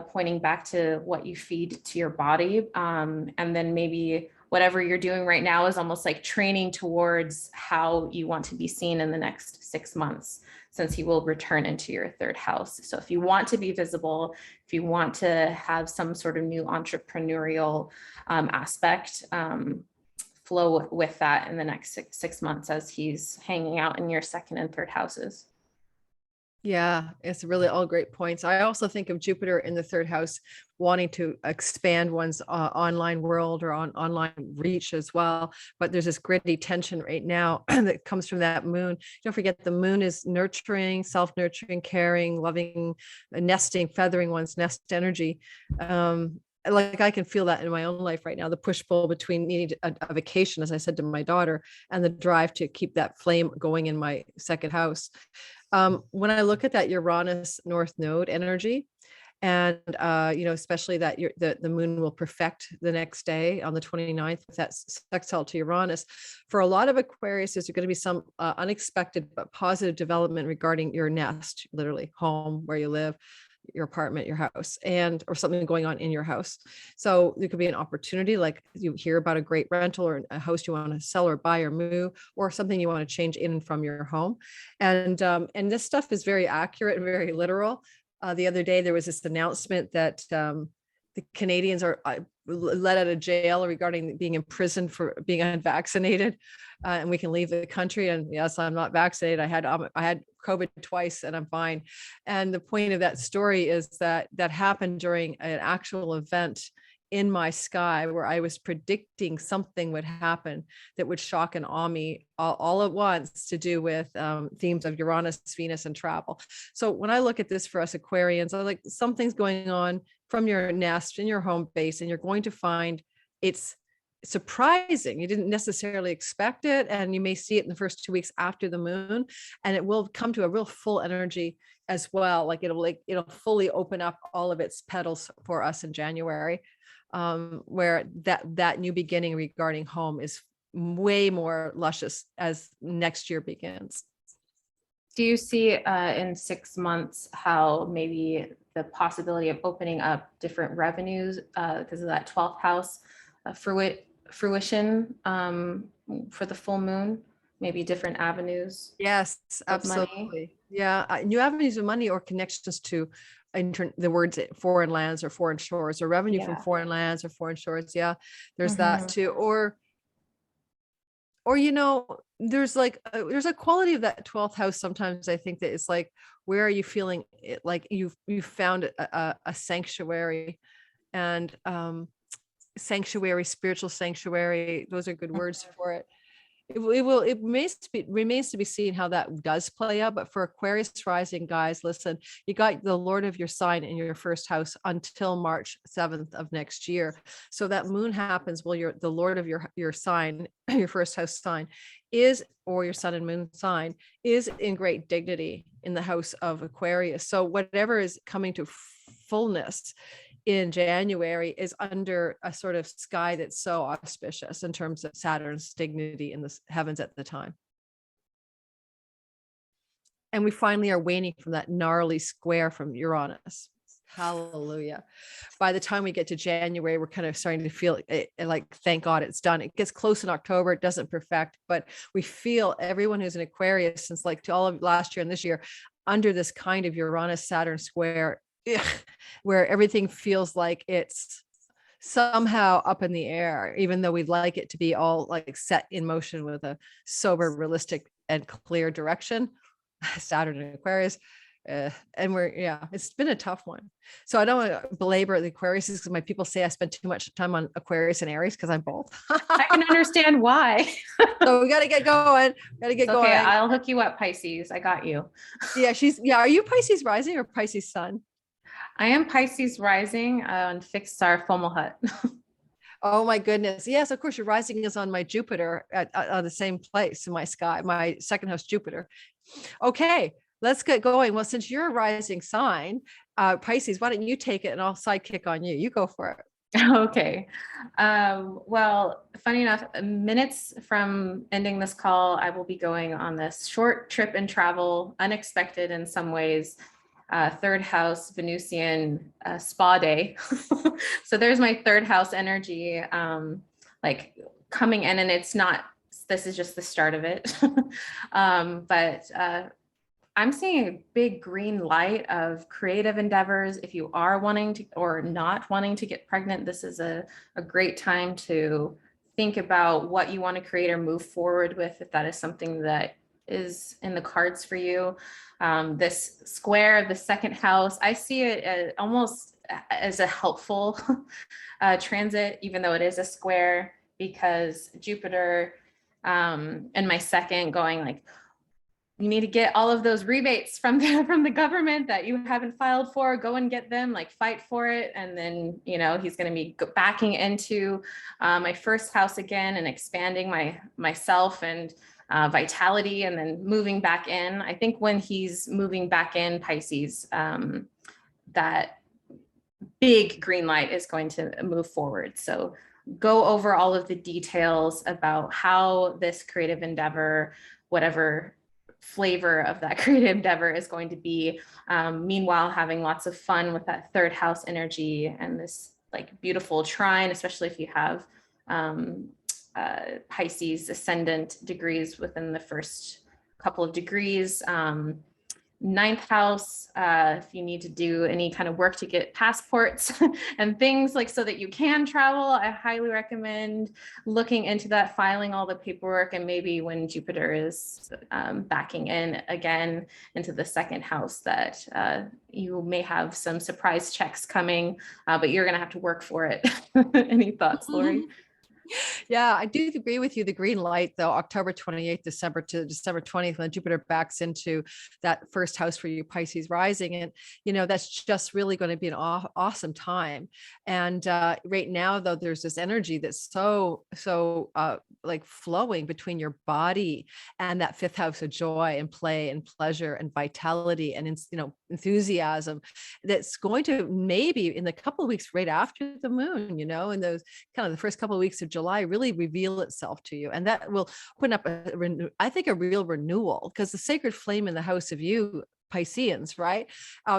Speaker 2: pointing back to what you feed to your body. And then maybe whatever you're doing right now is almost like training towards how you want to be seen in the next 6 months, since he will return into your third house. So if you want to be visible, if you want to have some sort of new entrepreneurial aspect, flow with that in the next six months as he's hanging out in your second and third houses.
Speaker 1: Yeah, it's really all great points. I also think of Jupiter in the third house wanting to expand one's online world or online reach as well. But there's this gritty tension right now that comes from that moon. Don't forget the moon is nurturing, self-nurturing, caring, loving, nesting, feathering one's nest energy. Like I can feel that in my own life right now, the push-pull between needing a vacation, as I said to my daughter, and the drive to keep that flame going in my second house. When I look at that Uranus North Node energy, and especially that the moon will perfect the next day on the 29th with that sextile to Uranus. For a lot of Aquarius, there's going to be some unexpected but positive development regarding your nest, literally home, where you live, your apartment, your house, or something going on in your house. So there could be an opportunity, like you hear about a great rental or a house you want to sell or buy or move, or something you want to change in from your home. And this stuff is very accurate and very literal. The other day, there was this announcement that the Canadians are let out of jail regarding being imprisoned for being unvaccinated, and we can leave the country. And yes, I'm not vaccinated. I had COVID twice, and I'm fine. And the point of that story is that happened during an actual event in my sky where I was predicting something would happen that would shock and awe me all at once, to do with themes of Uranus, Venus, and travel. So when I look at this for us Aquarians, I'm like, something's going on from your nest in your home base, and you're going to find it's surprising. You didn't necessarily expect it, and you may see it in the first 2 weeks after the moon, and it will come to a real full energy as well. Like it'll fully open up all of its petals for us in January, where that new beginning regarding home is way more luscious as next year begins.
Speaker 2: Do you see in 6 months how maybe the possibility of opening up different revenues because of that 12th house fruition for the full moon, maybe different avenues?
Speaker 1: Yes, absolutely. Yeah, new avenues of money or connections to the words foreign lands or foreign shores, or revenue from foreign lands or foreign shores. Yeah, there's that too. Or there's there's a quality of that 12th house. Sometimes I think that it's like, where are you feeling it, like you've found a sanctuary, and sanctuary, spiritual sanctuary, those are good words for it. It remains to be seen how that does play out. But for Aquarius rising, guys, listen, you got the Lord of your sign in your first house until March 7th of next year. So that moon happens while the Lord of your sign, your first house sign or your sun and moon sign is in great dignity in the house of Aquarius. So whatever is coming to fullness in January is under a sort of sky that's so auspicious in terms of Saturn's dignity in the heavens at the time. And we finally are waning from that gnarly square from Uranus. Hallelujah. By the time we get to January, we're kind of starting to feel it, like, thank God it's done. It gets close in October. It doesn't perfect, but we feel everyone who's an Aquarius since like to all of last year and this year under this kind of Uranus Saturn square, where everything feels like it's somehow up in the air, even though we'd like it to be all like set in motion with a sober, realistic, and clear direction. Saturn and Aquarius. And it's been a tough one. So I don't want to belabor the Aquarius because my people say I spend too much time on Aquarius and Aries because I'm both.
Speaker 2: I can understand why.
Speaker 1: So we got to get going.
Speaker 2: Okay, I'll hook you up, Pisces. I got you.
Speaker 1: Yeah, are you Pisces rising or Pisces sun?
Speaker 2: I am Pisces rising on fixed star Fomalhaut.
Speaker 1: Oh my goodness. Yes, of course, your rising is on my Jupiter at the same place in my sky, my second house Jupiter. Okay, let's get going. Well, since you're a rising sign, Pisces, why don't you take it and I'll sidekick on you. You go for it.
Speaker 2: Okay. Well, funny enough, minutes from ending this call, I will be going on this short trip and travel, unexpected in some ways, third house Venusian spa day. So there's my third house energy, like coming in, and this is just the start of it. But I'm seeing a big green light of creative endeavors. If you are wanting to or not wanting to get pregnant, this is a great time to think about what you want to create or move forward with, if that is something that is in the cards for you. This square, the second house, I see it almost as a helpful transit, even though it is a square, because Jupiter and my second going like, you need to get all of those rebates from the government that you haven't filed for, go and get them, like fight for it. And then, he's going to be backing into my first house again and expanding myself and vitality, and then moving back in. I think when he's moving back in Pisces, that big green light is going to move forward. So go over all of the details about how this creative endeavor, whatever flavor of that creative endeavor is going to be. Meanwhile, having lots of fun with that third house energy and this like beautiful trine, especially if you have Pisces ascendant degrees within the first couple of degrees. Ninth house, if you need to do any kind of work to get passports and things like so that you can travel, I highly recommend looking into that, filing all the paperwork, and maybe when Jupiter is backing in again into the second house, that you may have some surprise checks coming, but you're going to have to work for it. Any thoughts, Lori?
Speaker 1: Yeah, I do agree with you. The green light, though, October 28th, December to December 20th, when Jupiter backs into that first house for you, Pisces rising. And, that's just really going to be an awesome time. And right now, though, there's this energy that's so like flowing between your body and that fifth house of joy and play and pleasure and vitality and, enthusiasm, that's going to maybe in the couple of weeks right after the moon, in those kind of the first couple of weeks of July, really reveal itself to you. And that will open up I think a real renewal, because the sacred flame in the house of you Pisceans, right?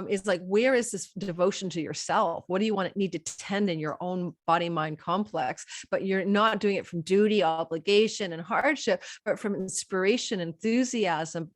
Speaker 1: Is like, where is this devotion to yourself? What do you need to tend in your own body mind complex? But you're not doing it from duty, obligation, and hardship, but from inspiration, enthusiasm,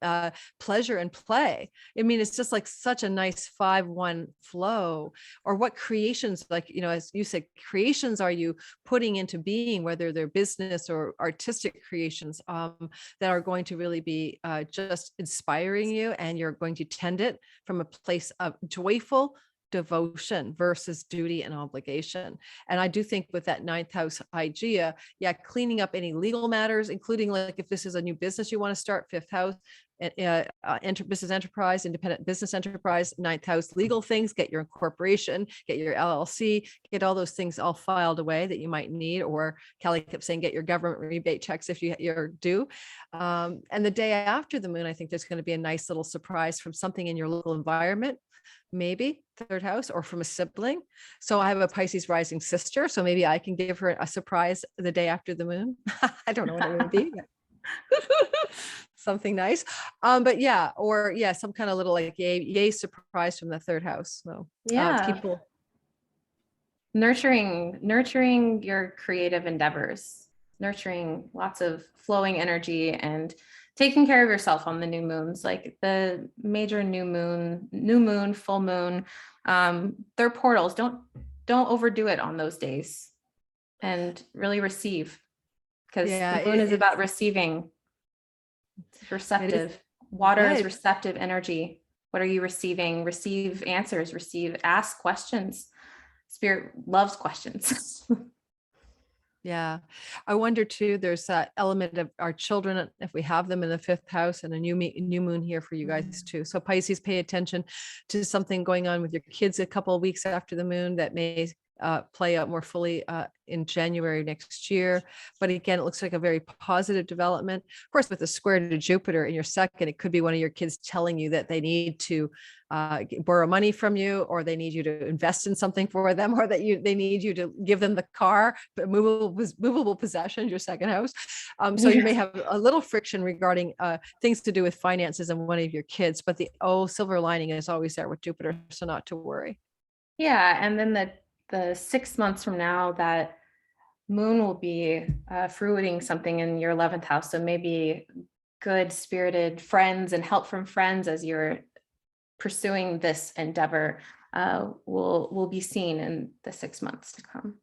Speaker 1: pleasure, and play. I mean, it's just like such a nice 5-1 flow. Or what creations, like, as you said, creations are you putting into being, whether they're business or artistic creations, that are going to really be just inspiring you, and you're going to tend it from a place of joyful devotion versus duty and obligation. And I do think with that ninth house Hygeia, cleaning up any legal matters, including like if this is a new business you want to start, fifth house, business enterprise, independent business enterprise, ninth house legal things, get your incorporation, get your LLC, get all those things all filed away that you might need. Or Kelly kept saying, get your government rebate checks if you're due. And the day after the moon, I think there's going to be a nice little surprise from something in your local environment, maybe third house, or from a sibling. So I have a Pisces rising sister, so maybe I can give her a surprise the day after the moon. I don't know what it would be. something nice. But yeah, or yeah, some kind of little like yay surprise from the third house. So
Speaker 2: Yeah.
Speaker 1: people.
Speaker 2: Nurturing your creative endeavors, nurturing lots of flowing energy, and taking care of yourself on the new moons, like the major new moon, full moon. They're portals. Don't overdo it on those days, and really receive, because
Speaker 1: Yeah,
Speaker 2: the moon is about receiving. It's receptive. Water is receptive energy. What are you receiving? Receive answers, ask questions. Spirit loves questions.
Speaker 1: Yeah. I wonder too, there's that element of our children, if we have them in the fifth house, and a new moon here for you guys too. So Pisces, pay attention to something going on with your kids a couple of weeks after the moon that may play out more fully in January next year. But again, it looks like a very positive development. Of course, with a square to Jupiter in your second, it could be one of your kids telling you that they need to borrow money from you, or they need you to invest in something for them, or that they need you to give them the car, but movable possessions, your second house. So you may have a little friction regarding things to do with finances and one of your kids, but the silver lining is always there with Jupiter, so not to worry.
Speaker 2: Yeah, and then the 6 months from now, that moon will be fruiting something in your 11th house. So maybe good spirited friends and help from friends as you're pursuing this endeavor will be seen in the 6 months to come.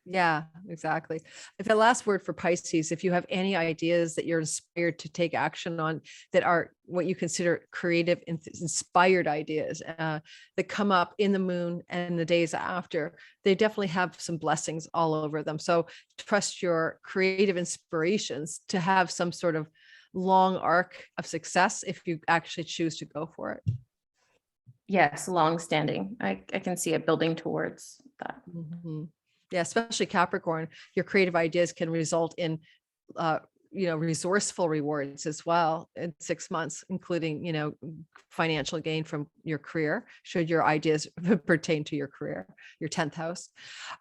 Speaker 1: Yeah, exactly. If the last word for Pisces, if you have any ideas that you're inspired to take action on that are what you consider creative, inspired ideas that come up in the moon and the days after, they definitely have some blessings all over them. So trust your creative inspirations to have some sort of long arc of success if you actually choose to go for it.
Speaker 2: Yes, long-standing. I can see it building towards that.
Speaker 1: Mm-hmm. Yeah, especially Capricorn, your creative ideas can result in, resourceful rewards as well in 6 months, including, financial gain from your career, should your ideas pertain to your career, your 10th house.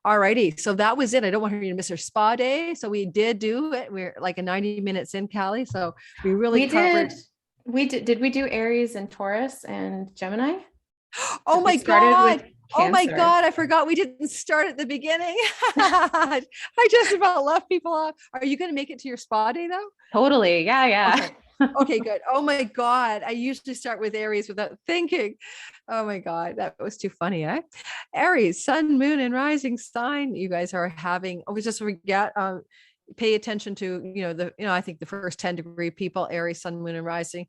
Speaker 1: All righty. So that was it. I don't want you to miss our spa day. So we did do it. We're like a 90 minutes in, Callie. So we really covered.
Speaker 2: Did we do Aries and Taurus and Gemini?
Speaker 1: Oh my God. Oh my God. I forgot we didn't start at the beginning. I just about left people off. Are you going to make it to your spa day though?
Speaker 2: Totally. Yeah.
Speaker 1: Okay, good. Oh my God. I usually start with Aries without thinking. Oh my God. That was too funny. Aries, sun, moon, and rising sign. You guys are having, we just forget, pay attention to, I think the first 10-degree people, Aries, sun, moon, and rising,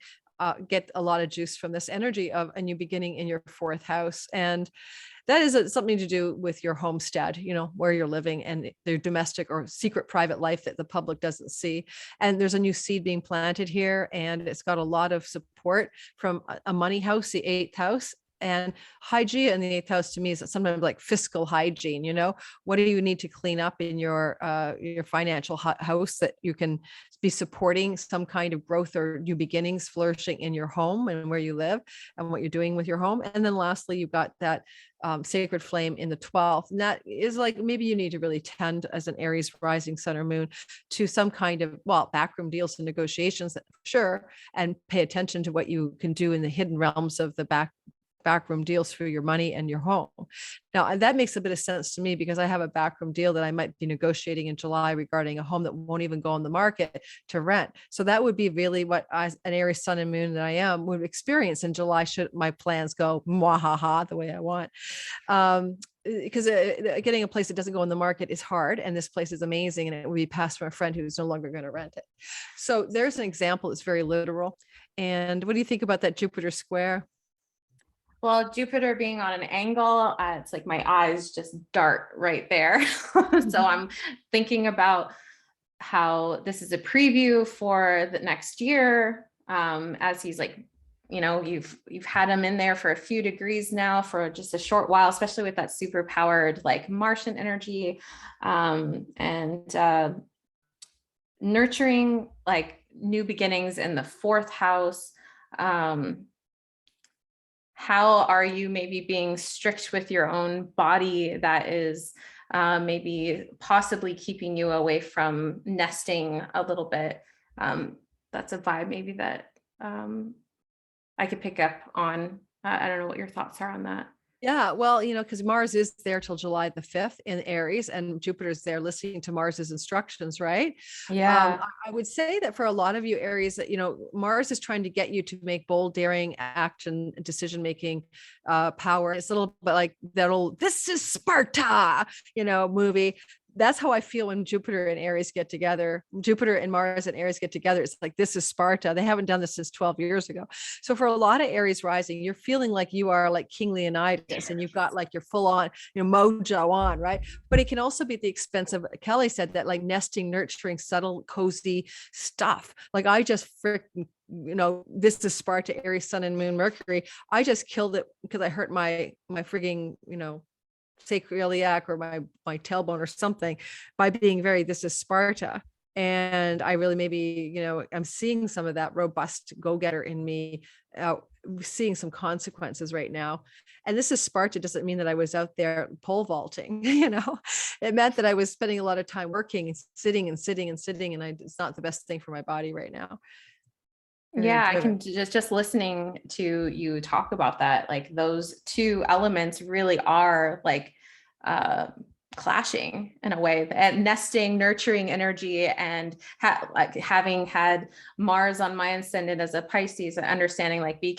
Speaker 1: get a lot of juice from this energy of a new beginning in your fourth house. And that is something to do with your homestead, where you're living and their domestic or secret private life that the public doesn't see. And there's a new seed being planted here, and it's got a lot of support from a money house, the 8th house. And Hygeia in the 8th house to me is sometimes like fiscal hygiene. What do you need to clean up in your financial house that you can be supporting some kind of growth or new beginnings flourishing in your home and where you live and what you're doing with your home. And then lastly, you've got that sacred flame in the 12th. And that is like, maybe you need to really tend as an Aries rising sun or moon to some kind of, backroom deals and negotiations, sure. And pay attention to what you can do in the hidden realms of the backroom deals for your money and your home. Now, that makes a bit of sense to me because I have a backroom deal that I might be negotiating in July regarding a home that won't even go on the market to rent. So that would be really what an Aries sun and moon that I am would experience in July should my plans go the way I want. Because getting a place that doesn't go on the market is hard, and this place is amazing, and it will be passed from a friend who's no longer going to rent it. So there's an example that's very literal. And what do you think about that Jupiter square?
Speaker 2: Well, Jupiter being on an angle, it's like my eyes just dart right there. So I'm thinking about how this is a preview for the next year, as he's like, you've had him in there for a few degrees now for just a short while, especially with that super powered like Martian energy, and nurturing like new beginnings in the 4th house. How are you maybe being strict with your own body that is maybe possibly keeping you away from nesting a little bit? that's a vibe maybe that I could pick up on. I don't know what your thoughts are on that.
Speaker 1: Yeah, well, because Mars is there till July the 5th in Aries, and Jupiter's there listening to Mars's instructions, right?
Speaker 2: Yeah.
Speaker 1: I would say that for a lot of you Aries, that Mars is trying to get you to make bold, daring action, decision making, power. It's a little bit like "This is Sparta," movie. That's how I feel when Jupiter and Aries get together. Jupiter and Mars and Aries get together. It's like, this is Sparta. They haven't done this since 12 years ago. So for a lot of Aries rising, you're feeling like you are like King Leonidas, and you've got like your full on, mojo on, right? But it can also be at the expense of, Kelly said, that like nesting, nurturing, subtle, cozy stuff. Like I just freaking, this is Sparta, Aries, Sun and Moon, Mercury. I just killed it because I hurt my frigging, sacroiliac or my tailbone or something by being this is Sparta. And I really maybe, I'm seeing some of that robust go-getter in me, seeing some consequences right now. And this is Sparta doesn't mean that I was out there pole vaulting, it meant that I was spending a lot of time working and sitting, and it's not the best thing for my body right now.
Speaker 2: Yeah, I can just listening to you talk about that, like those two elements really are like clashing in a way, and nesting, nurturing energy, and like having had Mars on my ascendant as a Pisces, and understanding like be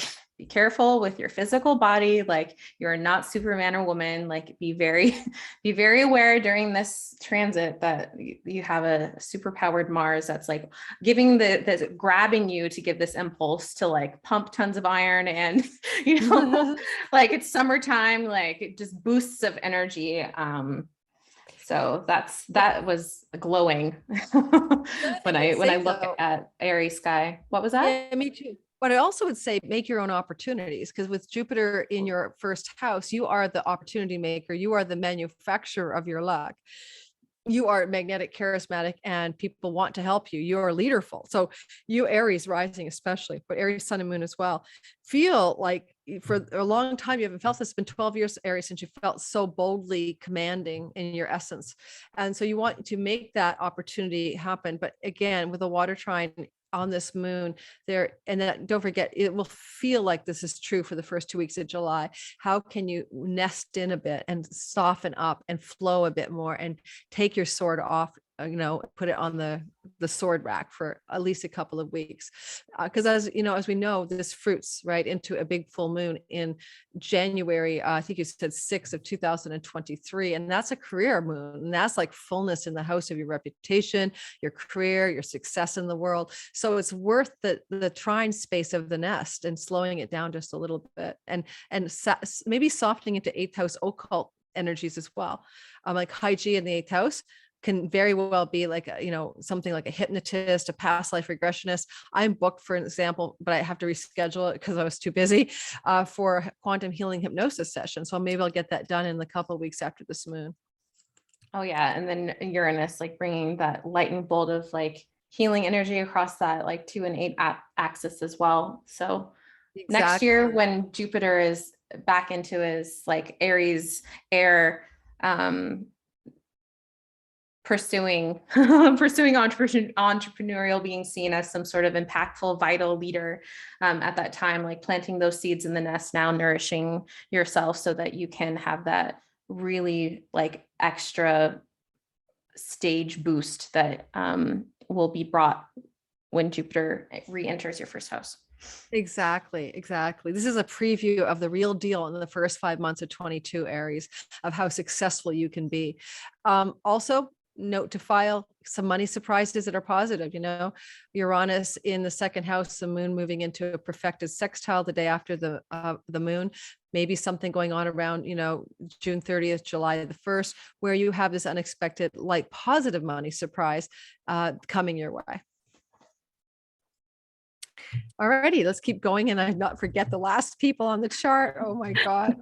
Speaker 2: careful with your physical body, like you're not Superman or woman, like be very aware during this transit that you have a super powered Mars that's like giving the grabbing you to give this impulse to like pump tons of iron, and like it's summertime, like it just boosts of energy. So that was glowing when I look at Aries sky. What was that?
Speaker 1: Yeah, me too. But I also would say make your own opportunities, because with Jupiter in your first house, you are the opportunity maker. You are the manufacturer of your luck. You are magnetic, charismatic, and people want to help you. You're leaderful. So you Aries rising, especially, but Aries sun and moon as well, feel like for a long time you haven't felt this. It's been 12 years, Aries, since you felt so boldly commanding in your essence. And so you want to make that opportunity happen. But again, with a water trine on this moon there, and that, don't forget, it will feel like this is true for the first 2 weeks of July. How can you nest in a bit and soften up and flow a bit more and take your sword off, put it on the sword rack for at least a couple of weeks? Because as we know, this fruits right into a big full moon in January, I think you said 6 of 2023, and that's a career moon, and that's like fullness in the house of your reputation, your career, your success in the world. So it's worth the trine space of the nest and slowing it down just a little bit, and maybe softening into 8th house occult energies as well. Like Hygeia in the 8th house can very well be like, something like a hypnotist, a past life regressionist. I'm booked, for an example, but I have to reschedule it because I was too busy for a quantum healing hypnosis session. So maybe I'll get that done in the couple of weeks after this moon.
Speaker 2: Oh yeah. And then Uranus, like bringing that light and bolt of like healing energy across that like 2 and 8 axis as well. So next year when Jupiter is back into his like Aries air, pursuing entrepreneurial, being seen as some sort of impactful, vital leader at that time, like planting those seeds in the nest now, nourishing yourself so that you can have that really like extra stage boost that will be brought when Jupiter re-enters your first house.
Speaker 1: Exactly. This is a preview of the real deal in the first 5 months of 22, Aries, of how successful you can be. Also, note to file some money surprises that are positive. Uranus in the 2nd house, the moon moving into a perfected sextile the day after the moon. Maybe something going on around, June 30th, July the 1st, where you have this unexpected, like positive money surprise coming your way. Alrighty, let's keep going and I not forget the last people on the chart. Oh my God.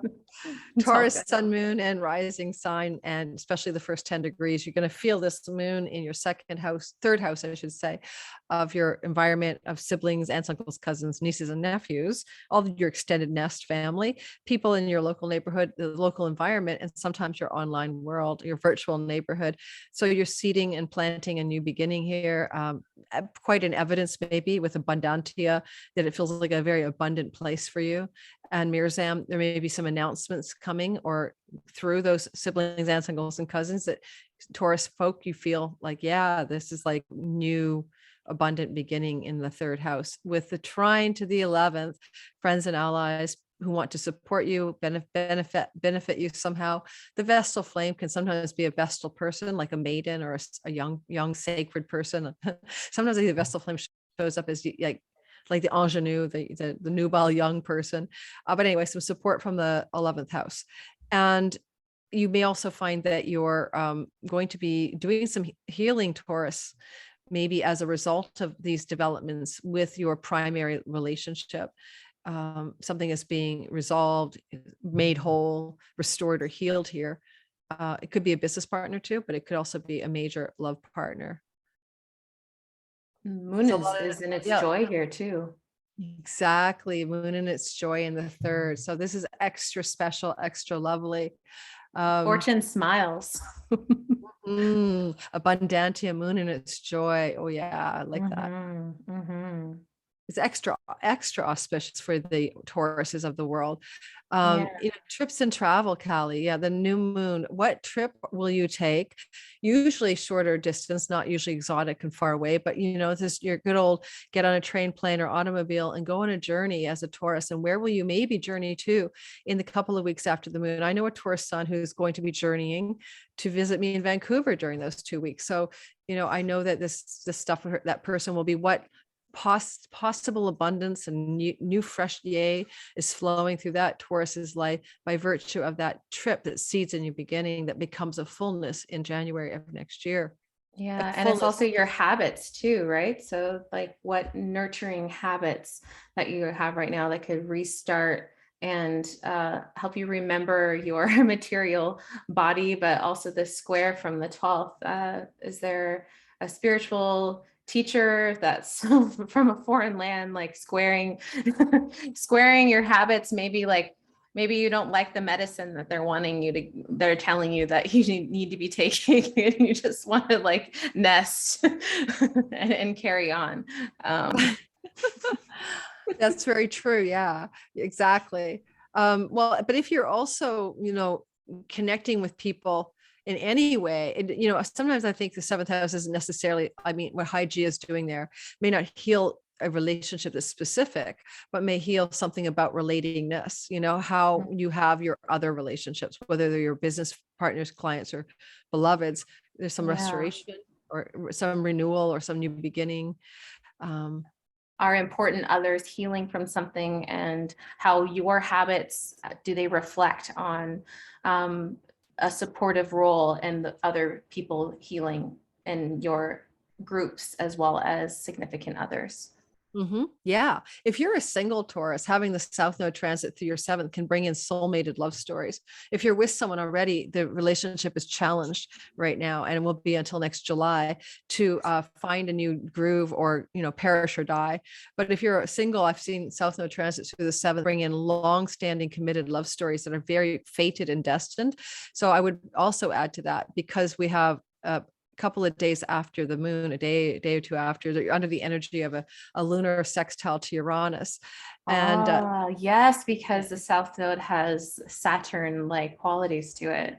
Speaker 1: Taurus, sun, moon, and rising sign, and especially the first 10 degrees. You're going to feel this moon in your 2nd house, 3rd house, I should say, of your environment of siblings, aunts, uncles, cousins, nieces, and nephews, all of your extended nest family, people in your local neighborhood, the local environment, and sometimes your online world, your virtual neighborhood. So you're seeding and planting a new beginning here. quite in evidence maybe with Abundantia, that it feels like a very abundant place for you. And Mirzam, there may be some announcements coming or through those siblings, aunts, uncles, and cousins that Taurus folk, you feel like, yeah, this is like new abundant beginning in the third house. With the trine to the 11th, friends and allies who want to support you, benefit you somehow. The Vestal flame can sometimes be a Vestal person, like a maiden or a young sacred person. Sometimes the Vestal flame shows up as like the ingenue, the nubile young person. But anyway, some support from the 11th house. And you may also find that you're going to be doing some healing, Taurus, maybe as a result of these developments with your primary relationship. Something is being resolved, made whole, restored, or healed here. It could be a business partner too, but it could also be a major love partner.
Speaker 2: Moon is in its joy here too.
Speaker 1: Exactly. Moon in its joy in the third. So this is extra special, extra lovely.
Speaker 2: Fortune smiles.
Speaker 1: Abundantia, moon in its joy. Oh yeah, I like that. It's extra auspicious for the Tauruses of the world. Trips and travel, Callie. Yeah, the new moon. What trip will you take? Usually shorter distance, not usually exotic and far away, but this your good old get on a train, plane, or automobile and go on a journey as a Taurus. And where will you maybe journey to in the couple of weeks after the moon? I know a Taurus sun who's going to be journeying to visit me in Vancouver during those 2 weeks. So, I know that this stuff for that person will be what possible abundance and new fresh yay is flowing through that Taurus's life by virtue of that trip that seeds in your beginning that becomes a fullness in January of next year.
Speaker 2: Yeah. And it's also your habits too, right? So like what nurturing habits that you have right now that could restart and help you remember your material body, but also the square from the 12th. Is there a spiritual teacher that's from a foreign land, like squaring your habits? Maybe you don't like the medicine that they're telling you that you need to be taking, and you just want to like nest and carry on.
Speaker 1: That's very true. Yeah, exactly. Well, but if you're also, connecting with people in any way, sometimes I think the 7th house isn't necessarily, what Hygeia is doing there may not heal a relationship that's specific, but may heal something about relatingness, how you have your other relationships, whether they're your business partners, clients, or beloveds. There's some restoration or some renewal or some new beginning.
Speaker 2: Are important others healing from something, and how your habits, do they reflect on a supportive role and the other people healing in your groups as well as significant others?
Speaker 1: Yeah. If you're a single Taurus, having the South Node transit through your 7th can bring in soulmated love stories. If you're with someone already, the relationship is challenged right now, and it will be until next July to find a new groove or, perish or die. But if you're single, I've seen South Node transits through the 7th bring in long-standing committed love stories that are very fated and destined. So I would also add to that, because we have couple of days after the moon, a day or two after, they're under the energy of a lunar sextile to Uranus. And
Speaker 2: yes, because the South Node has Saturn-like qualities to it.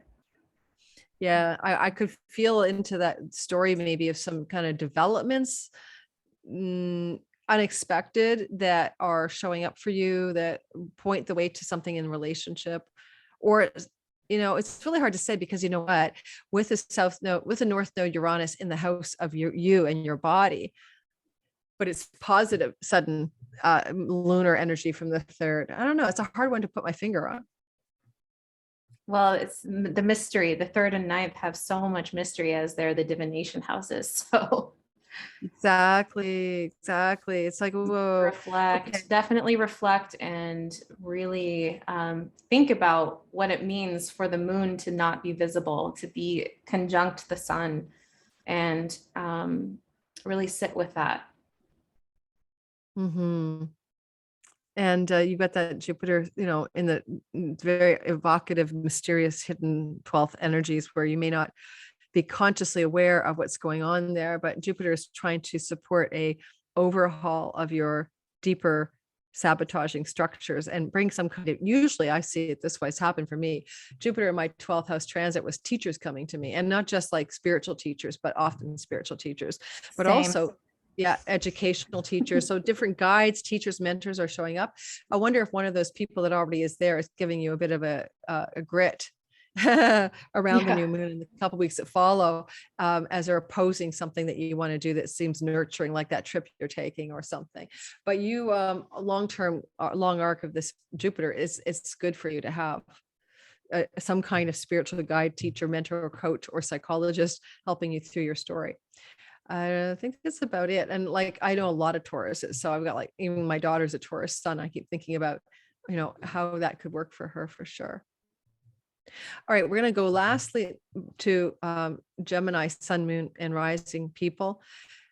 Speaker 1: Yeah, I could feel into that story maybe of some kind of developments, unexpected, that are showing up for you that point the way to something in relationship. Or it's really hard to say, because what, with the South Node, with the North Node Uranus in the house of you and your body, but it's positive, sudden lunar energy from the 3rd. I don't know. It's a hard one to put my finger on.
Speaker 2: Well, it's the mystery. The 3rd and 9th have so much mystery, as they're the divination houses. So
Speaker 1: Exactly. It's like, whoa.
Speaker 2: Definitely reflect, and really think about what it means for the moon to not be visible, to be conjunct the sun, and really sit with that.
Speaker 1: And you've got that Jupiter, in the very evocative, mysterious, hidden 12th energies, where you may not be consciously aware of what's going on there. But Jupiter is trying to support a overhaul of your deeper sabotaging structures and bring some kind of, usually I see it this way, it's happened for me. Jupiter in my 12th house transit was teachers coming to me, and not just like spiritual teachers, but often spiritual teachers, but
Speaker 2: Same.
Speaker 1: also educational teachers. So different guides, teachers, mentors are showing up. I wonder if one of those people that already is there is giving you a bit of a grit around the new moon in the couple weeks that follow, as they're opposing something that you want to do that seems nurturing, like that trip you're taking or something. But you, long-term, long arc of this Jupiter it's good for you to have some kind of spiritual guide, teacher, mentor, or coach, or psychologist helping you through your story. I think that's about it. And like, I know a lot of Tauruses, so I've got, like, even my daughter's a Taurus sun. I keep thinking about, how that could work for her for sure. All right, we're going to go lastly to Gemini, sun, moon, and rising people.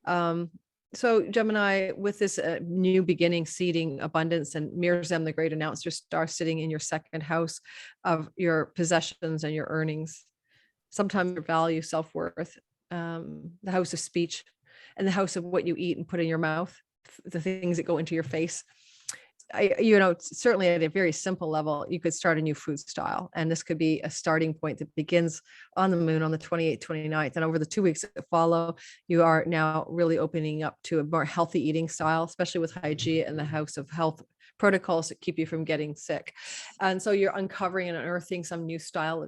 Speaker 1: So Gemini, with this new beginning, seeding, abundance, and Mirzam, the great announcer star, sitting in your second house of your possessions and your earnings, sometimes your value, self-worth, the house of speech, and the house of what you eat and put in your mouth, the things that go into your face. Certainly at a very simple level, you could start a new food style. And this could be a starting point that begins on the moon on the 28th, 29th. And over the 2 weeks that follow, you are now really opening up to a more healthy eating style, especially with Hygeia and the house of health protocols that keep you from getting sick. And so you're uncovering and unearthing some new style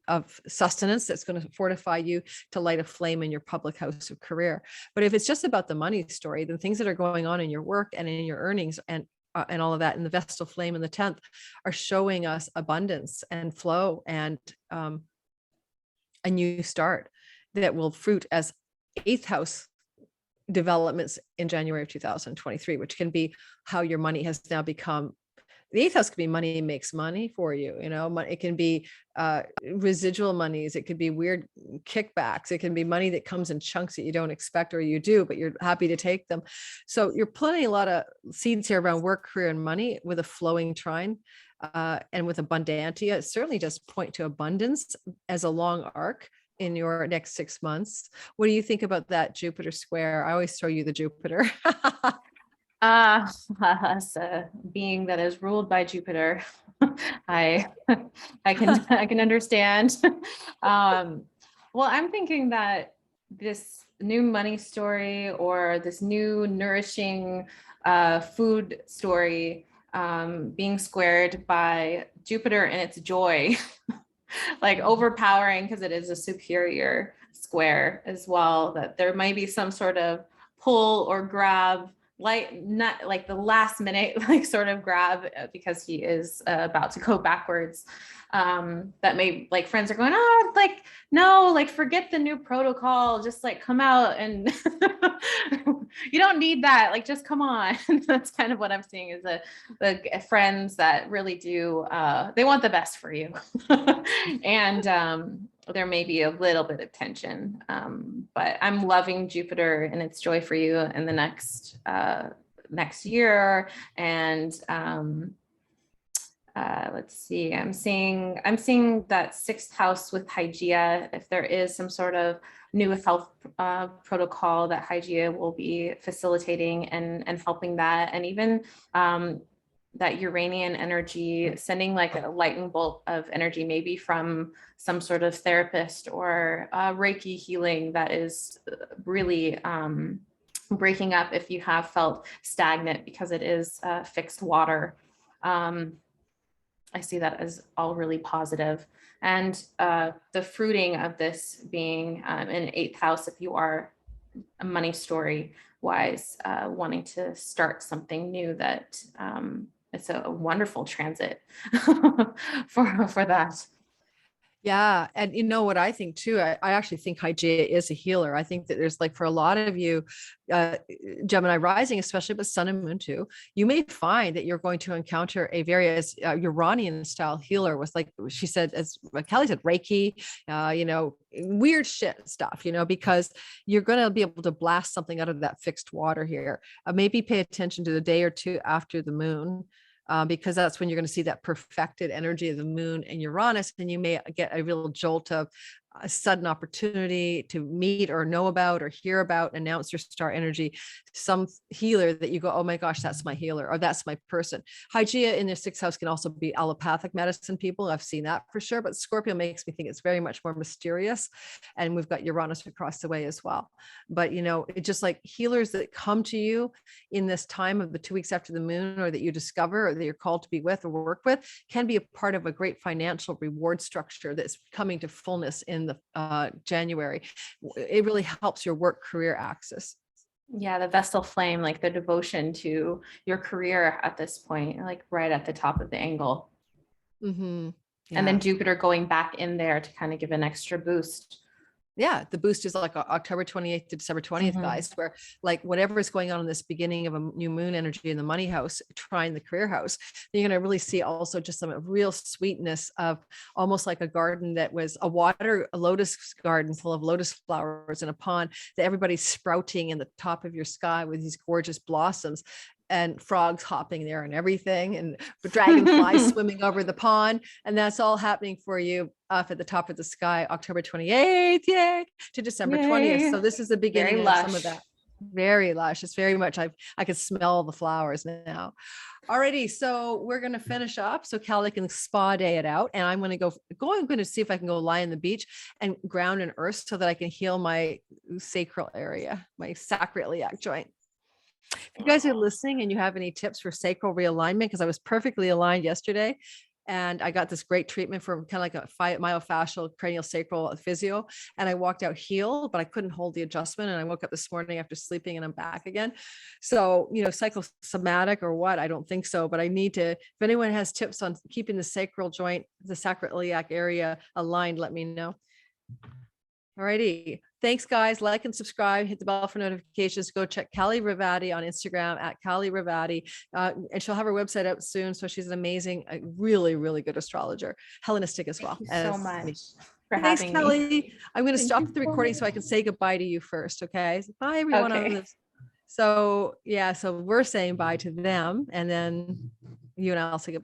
Speaker 1: of sustenance that's going to fortify you to light a flame in your public house of career. But if it's just about the money story, then things that are going on in your work and in your earnings and all of that, and the Vestal flame in the 10th are showing us abundance and flow and a new start that will fruit as 8th house developments in January of 2023, which can be how your money has now become. The 8th house could be money makes money for you. It can be residual monies. It could be weird kickbacks. It can be money that comes in chunks that you don't expect, or you do, but you're happy to take them. So you're planting a lot of seeds here around work, career, and money with a flowing trine. And with Abundantia, it certainly does point to abundance as a long arc in your next 6 months. What do you think about that Jupiter square? I always throw you the Jupiter.
Speaker 2: As a being that is ruled by Jupiter, I can understand. Well, I'm thinking that this new money story, or this new nourishing food story, being squared by Jupiter and its joy, like overpowering, because it is a superior square as well, that there might be some sort of pull or grab, not like the last minute, sort of grab, because he is about to go backwards. That may, friends are going, no, forget the new protocol, just come out, and you don't need that, just come on. That's kind of what I'm seeing, is the friends that really do, they want the best for you. And there may be a little bit of tension, but I'm loving Jupiter and its joy for you in the next year. And let's see, I'm seeing that 6th house with Hygeia. If there is some sort of new health protocol that Hygeia will be facilitating and helping that, and even that Uranian energy, sending a lightning bolt of energy, maybe from some sort of therapist or Reiki healing that is really breaking up if you have felt stagnant, because it is fixed water. I see that as all really positive. And the fruiting of this being in 8th house, if you are a money story wise, wanting to start something new, that it's a wonderful transit for that.
Speaker 1: Yeah. And you know what I think too, I actually think Hygeia is a healer. I think that there's for a lot of you, Gemini rising, especially, but sun and moon too, you may find that you're going to encounter a various Uranian style healer with, she said, as Kelly said, Reiki, weird shit stuff, because you're going to be able to blast something out of that fixed water here. Maybe pay attention to the day or two after the moon. Because that's when you're going to see that perfected energy of the moon and Uranus, and you may get a real jolt of a sudden opportunity to meet or know about or hear about, announce your star energy, some healer that you go, oh my gosh, that's my healer, or that's my person. Hygeia in their sixth house can also be allopathic medicine people. I've seen that for sure, but Scorpio makes me think it's very much more mysterious. And we've got Uranus across the way as well. But, you know, it's just like healers that come to you in this time of the 2 weeks after the moon, or that you discover, or that you're called to be with or work with, can be a part of a great financial reward structure that's coming to fullness in the January. It really helps your work career axis.
Speaker 2: Yeah, the Vestal flame, like the devotion to your career at this point, like right at the top of the angle.
Speaker 1: Mm-hmm. Yeah.
Speaker 2: And then Jupiter going back in there to kind of give an extra boost.
Speaker 1: Yeah, the boost is like October 28th to December 20th, guys, where like whatever is going on in this beginning of a new moon energy in the money house, trine the career house, you're going to really see also just some real sweetness of almost like a garden that was a lotus garden full of lotus flowers in a pond that everybody's sprouting in the top of your sky with these gorgeous blossoms. And frogs hopping there and everything, and dragonflies swimming over the pond. And that's all happening for you up at the top of the sky, October 28th, yay, to December 20th. So this is the beginning of some of that. Very lush. It's very much, I can smell the flowers now. Alrighty, so we're going to finish up so Callie can spa day it out. And I'm going to see if I can go lie on the beach and ground in earth so that I can heal my sacral area, my sacroiliac joint. If you guys are listening and you have any tips for sacral realignment, because I was perfectly aligned yesterday and I got this great treatment for kind of like a myofascial cranial sacral physio, and I walked out healed, but I couldn't hold the adjustment. And I woke up this morning after sleeping and I'm back again. So, you know, psychosomatic or what, I don't think so, but I need to, if anyone has tips on keeping the sacral joint, the sacroiliac area aligned, let me know. All righty. Thanks, guys. Like and subscribe. Hit the bell for notifications. Go check Callie Ravati on Instagram at Callie Ravati. And she'll have her website out soon. So she's an amazing, really, really good astrologer. Hellenistic as well.
Speaker 2: Thank you so much for
Speaker 1: Thanks,
Speaker 2: having
Speaker 1: Kelly.
Speaker 2: me.
Speaker 1: I'm going to stop the recording so I can say goodbye to you first. Okay. Bye, everyone.
Speaker 2: Okay.
Speaker 1: So yeah, so we're saying bye to them, and then you and I'll say goodbye.